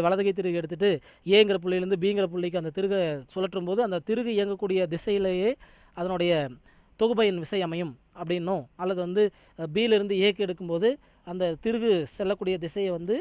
வலதுகை திருகு எடுத்துகிட்டு ஏங்கிற புள்ளியிலேருந்து பிங்கிற புள்ளிக்கு அந்த திருகை சுழற்றும் போது அந்த திருகு இயங்கக்கூடிய திசையிலேயே அதனுடைய தொகுபயன் விசை அமையும் அப்படின்னும், அல்லது வந்து பியிலிருந்து ஏக்கு எடுக்கும்போது அந்த திருகு செல்லக்கூடிய திசையை வந்து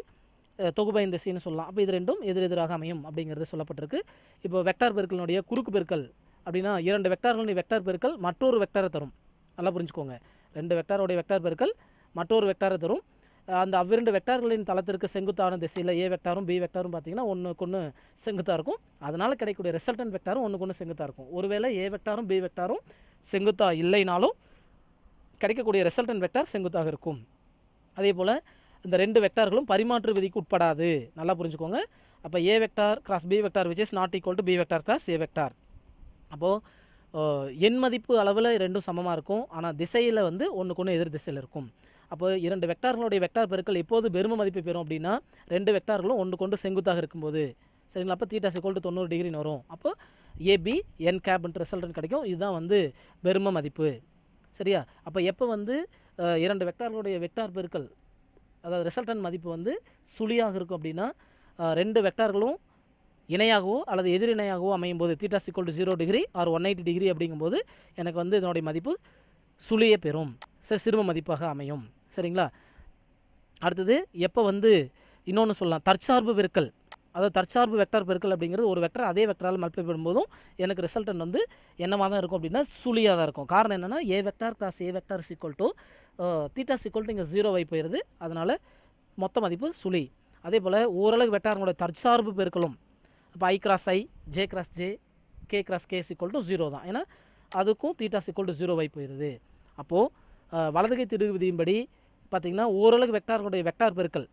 தொகுபயன் திசைன்னு சொல்லலாம். அப்போ இது ரெண்டும் எதிரெதிராக அமையும் அப்படிங்கிறது சொல்லப்பட்டிருக்கு. இப்போ வெக்டார் பெருக்கலினுடைய குறுக்கு பெருக்கல் அப்படின்னா இரண்டு வெக்டார்களுடைய வெக்டார் பெருக்கல் மற்றொரு வெக்டாரை தரும். நல்லா புரிஞ்சுக்கோங்க, ரெண்டு வெக்டாரோடைய வெக்டார் பெருக்கல் மற்றொரு வெக்டாரை தரும். அந்த அவ்விரண்டு வெக்டார்களின் தளத்திற்கு செங்குத்தான திசையில் ஏ வெக்டாரும் பி வெக்டாரும் பார்த்திங்கன்னா ஒன்றுக்கு ஒன்று செங்குத்தாக இருக்கும். அதனால் கிடைக்கக்கூடிய ரிசல்டன் வெக்டாரும் ஒன்றுக்கு ஒன்று செங்குத்தாக இருக்கும். ஒருவேளை ஏ வெக்டாரும் பி வெக்டாரும் செங்குத்தாக இல்லைனாலும் கிடைக்கக்கூடிய ரிசல்டன் வெக்டார் செங்குத்தாக இருக்கும். அதே போல் இந்த ரெண்டு வெக்டார்களும் பரிமாற்று விதிக்கு உட்படாது. நல்லா புரிஞ்சுக்கோங்க. அப்போ A vector cross B vector which is not equal to B vector cross A vector. அப்போது எண் மதிப்பு அளவில் ரெண்டும் சமமாக இருக்கும், ஆனால் திசையில் வந்து ஒன்றுக்கு ஒன்று எதிர் திசையில் இருக்கும். அப்போ இரண்டு வெக்டார்களுடைய வெக்டார் பெருக்கல் எப்போது பெரும மதிப்பு பெறும் அப்படின்னா ரெண்டு வெக்டார்களும் ஒன்று கொண்டு செங்குத்தாக இருக்கும்போது. சரிங்களா? அப்போ தீட்டா ஈக்குவல் டு 90 டிகிரின்னு வரும். அப்போ ஏபி என் கேப்ன்ற ரிசல்டன் கிடைக்கும். இதுதான் வந்து பெரும மதிப்பு. சரியா? அப்போ எப்போ வந்து இரண்டு வெக்டார்களுடைய வெக்டார் பெருக்கல் அதாவது ரிசல்டன் மதிப்பு வந்து சுழியாக இருக்கும் அப்படின்னா ரெண்டு வெக்டார்களும் இணையாகவோ அல்லது எதிரிணையாகவோ அமையும் போது theta equal to 0 degree or 180 degree அப்படிங்கும்போது எனக்கு வந்து இதனுடைய மதிப்பு சுழியை பெறும். சரி, சிறும மதிப்பாக அமையும். சரிங்களா? அடுத்தது எப்போ வந்து இன்னொன்று சொல்லலாம், தற்சார்பு பெருக்கல். அதாவது தற்சார்பு வெக்டார் பெருக்கல் அப்படிங்கிறது ஒரு வெக்டர் அதே வெக்டரால் மல்டிப்ளை பண்ணும்போதும் எனக்கு ரிசல்டன் வந்து என்னவாக தான் இருக்கும் அப்படின்னா சுழியாக தான் இருக்கும். காரணம் என்னென்னா A vector cross A vector equal to theta equal to இங்கே 0 போயிடுது. அதனால் மொத்த மதிப்பு சுழி. அதே போல் ஓரளவு வெக்டார்களோட தற்சார்பு பெருக்கலும் அப்போ I cross I, J cross J, K cross K equal to 0 தான். ஏன்னா அதுக்கும் தீட்டா ஈக்குவல் டு 0 போயிடுது. அப்போது வலதுகை திருகு விதியின்படி பார்த்திங்கன்னா ஓரளவு வெக்டார்களுடைய வெக்டார் பெருக்கல்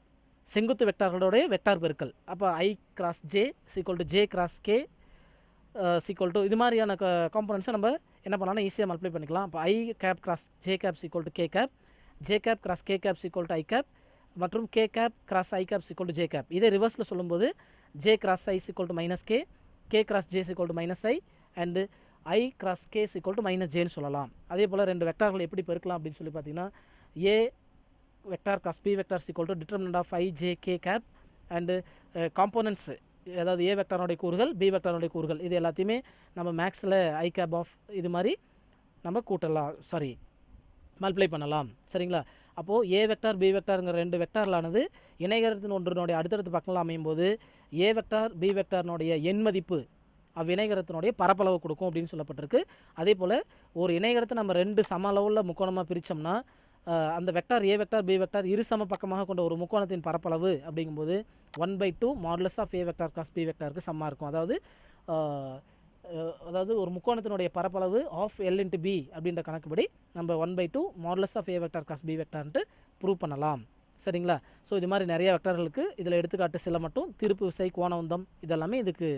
செங்குத்து வெக்டார்களுடைய வெக்டார் பெருக்கல். அப்போ I cross J equal to J cross K equal to இது மாதிரியான காம்பனன்ட்ஸை நம்ம என்ன பண்ணலாம்னா ஈஸியாக மல்டிப்ளை பண்ணிக்கலாம். அப்போ I cap cross J cap equal to K cap, J cap cross K cap equal to I cap மற்றும் K cap cross I cap equal to J cap. இதே ரிவர்ஸில் சொல்லும்போது J cross I equal to minus K, K cross J equal to minus I and I cross K equal to minus ஜேன்னு சொல்லலாம். அதே போல் ரெண்டு வெக்டார்கள் எப்படி பெருக்கலாம் அப்படின்னு சொல்லி பார்த்தீங்கன்னா A vector cross B vector equal to determinant of I J K cap and components, அதாவது ஏ வெக்டாரோடைய கூறுகள் பி வெக்டாரோடைய கூறுகள், இது எல்லாத்தையுமே நம்ம மேக்ஸில் ஐ கேப் ஆஃப் இது மாதிரி நம்ம கூட்டலாம், மல்டிப்ளை பண்ணலாம். சரிங்களா? அப்போது ஏ வெக்டார் பி வெக்டாருங்கிற ரெண்டு வெக்டார்களானது இணைகரத்தின் ஒன்றினுடைய அடுத்தடுத்து பக்கங்கள் அமையும் போது ஏ வெக்டார் பி வெக்டாரினுடைய எண் மதிப்பு அவ்விணைகரத்தினுடைய பரப்பளவு கொடுக்கும் அப்படின்னு சொல்லப்பட்டிருக்கு. அதே போல் ஒரு இணைகரத்தை நம்ம ரெண்டு சம அளவுள்ள முக்கோணமாக பிரித்தோம்னா அந்த vector A vector B vector இரு சம பக்கமாக கொண்ட ஒரு முக்கோணத்தின் பரப்பளவு அப்படிங்கும்போது 1/2 modulus of A vector cross B வெக்டாருக்கு சமமாக இருக்கும். அதாவது ஒரு முக்கோணத்தினுடைய பரப்பளவு ஆஃப் எல் இன்ட்டு பி அப்படின்ற கணக்குப்படி நம்ம 1/2 modulus of A vector cross B வெக்டார்ன்ட்டு ப்ரூவ் பண்ணலாம். சரிங்களா? ஸோ இது மாதிரி நிறைய வெக்டார்களுக்கு இதில் எடுத்துக்காட்டு சில மட்டும் திருப்பு விசை, கோண உந்தம் இதெல்லாமே இதுக்கு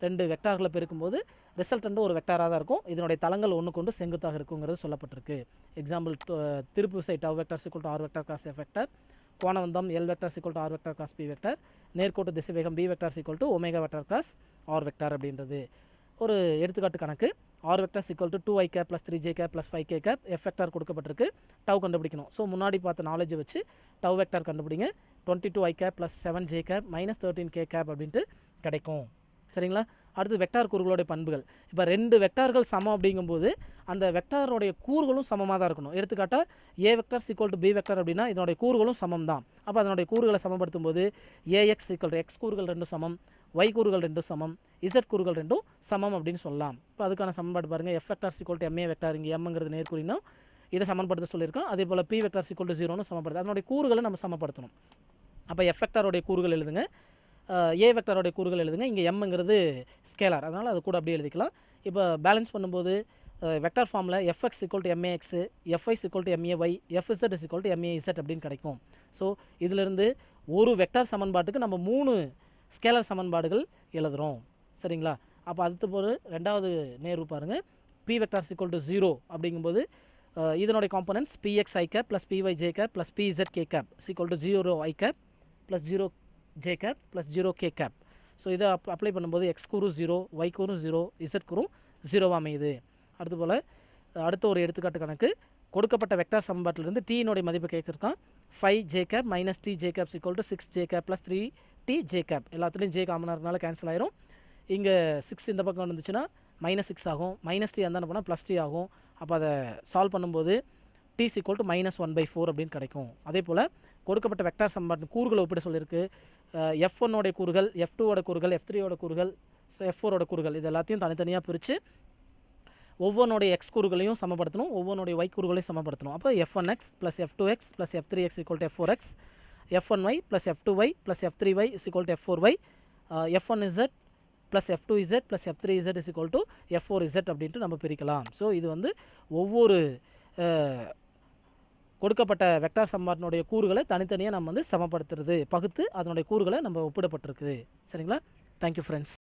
ரெண்டு வெக்டார்களை பெருக்கும்போது ரிசல்ட் ஒரு வெக்டாராக தான் இருக்கும். இதனுடைய தளங்கள் ஒன்று கொண்டு செங்குத்தாக இருக்குங்கிறது சொல்லப்பட்டிருக்கு. எக்ஸாம்பிள் திருப்பு விசை tau vector equal to R vector cross F vector, கோண உந்தம் L vector equal to R vector cross B vector, நேர்கோட்டு திசைவேகம் V vector equal to omega vector cross R vector அப்படின்றது ஒரு எடுத்துக்காட்டு கணக்கு. R vector equal to 2i cap plus 3j cap plus 5k cap F vector கொடுக்கப்பட்டிருக்கு. Tau கண்டுபிடிக்கணும். So முன்னாடி பார்த்த நாலேஜ் வச்சு டவ் வெக்டார் கண்டுபிடிங்க. 22i cap plus 7j cap minus 13k gap அப்படின்ட்டு கிடைக்கும். சரிங்களா? அடுத்து வெக்டார் கூறுகளுடைய பண்புகள். இப்போ ரெண்டு வெக்டார்கள் சமம் அப்படிங்கும்போது அந்த வெக்டாரோடைய கூறுகளும் சமமாக தான் இருக்கணும். எடுத்துக்காட்டால் A vector equal to B vector அப்படின்னா இதனுடைய கூறுகளும் சமம் தான். அப்போ அதனுடைய கூறுகளை சமப்படுத்தும் போது ஏஎக்ஸ் ஈக்குவல் டு எக்ஸ் கூறுகள் ரெண்டும் சமம், ஒய் கூறுகள் ரெண்டும் சமம், இசட் கூறுகள் ரெண்டும் சமம் அப்படின்னு சொல்லலாம். இப்போ அதுக்கான சமன்பாடு பாருங்கள். F vector equal to M A vector, இங்கே எம்ங்கிறது நேர்குறினா இதை சமன்படுத்த சொல்லியிருக்கோம். அதே போல் பி வெக்டார் ஈக்குவல் டு 0ன்னு சமப்படுத்து, அதனுடைய கூறுகளை நம்ம சமப்படுத்தணும். அப்போ எஃப் வெக்டாரோடைய கூறுகள் எழுதுங்க, ஏ வெக்டாரோடைய கூறுகள் எழுதுங்க. இங்கே எம்ங்கிறது ஸ்கேலார், அதனால் அது கூட அப்படியே எழுதிக்கலாம். இப்போ பேலன்ஸ் பண்ணும்போது வெக்டார் ஃபார்மில் FX equal to MAX, FY equal to MAY, FZ equal to MAZ அப்படின்னு கிடைக்கும். ஸோ இதிலிருந்து ஒரு வெக்டார் சமன்பாட்டுக்கு நம்ம 3 ஸ்கேலர் சமன்பாடுகள் எழுதுகிறோம். சரிங்களா? அப்போ அடுத்து போது ரெண்டாவது நேர்வு பாருங்கள். பி வெக்டார் ஈக்குவல் டு 0 அப்படிங்கும்போது இதனுடைய components BX I cap plus BY J cap plus பிஇசட் K cap equal to 0 I cap plus 0 J cap plus 0 K cap. So இதை அப்ளை பண்ணும்போது எக்ஸ் கூறு 0, ஒய் கூறும் 0, இசட் கூறும் 0 அமையுது. அடுத்து போல் அடுத்த ஒரு எடுத்துக்காட்டு கணக்கு. கொடுக்கப்பட்ட வெக்டார் சமன்பாட்டிலிருந்து டீனுடைய மதிப்பு கேட்குறான். 5j cap minus T J cap equal to 6j cap plus 3t J cap. எல்லாத்துலேயும் ஜே காமனாக இருக்கனால கேன்சல் ஆயிரும். இங்கே 6 இந்த பக்கம் வந்துச்சுன்னா -6 ஆகும், -t அந்த போனால் +t ஆகும். அப்போ அதை சால்வ் பண்ணும்போது t ஈக்குவல் டு -1/4 அப்படின்னு கிடைக்கும். அதே போல் கொடுக்கப்பட்ட வெக்டார் சமன்பாட்டின் கூறுகளை ஒப்பிட சொல்லியிருக்கு. F1 கூறுகள், F2 கூறுகள், F3 கூறுகள், F4 கூறுகள் இது எல்லாத்தையும் தனித்தனியாக பிரித்து ஒவ்வொன்றுடைய எக்ஸ் கூறுகளையும் சமப்படுத்தணும், ஒவ்வொன்றுடைய ஒய் கூறுகளையும் சமப்படுத்தணும். அப்போ F1x plus F2x plus F3x equal to F4x, F1y plus F2y plus F3y equal to F4y, F1z plus F2z plus F3z equal to F4z அப்படின்ட்டு நம்ம பிரிக்கலாம். ஸோ இது ஒவ்வொரு கொடுக்கப்பட்ட வெக்டார் சமன்பாட்டினுடைய கூறுகளை தனித்தனியாக நம்ம சமப்படுத்துறது, பகுத்து அதனுடைய கூறுகளை நம்ம ஒப்பிடப்பட்டிருக்குது. சரிங்களா? Thank you friends.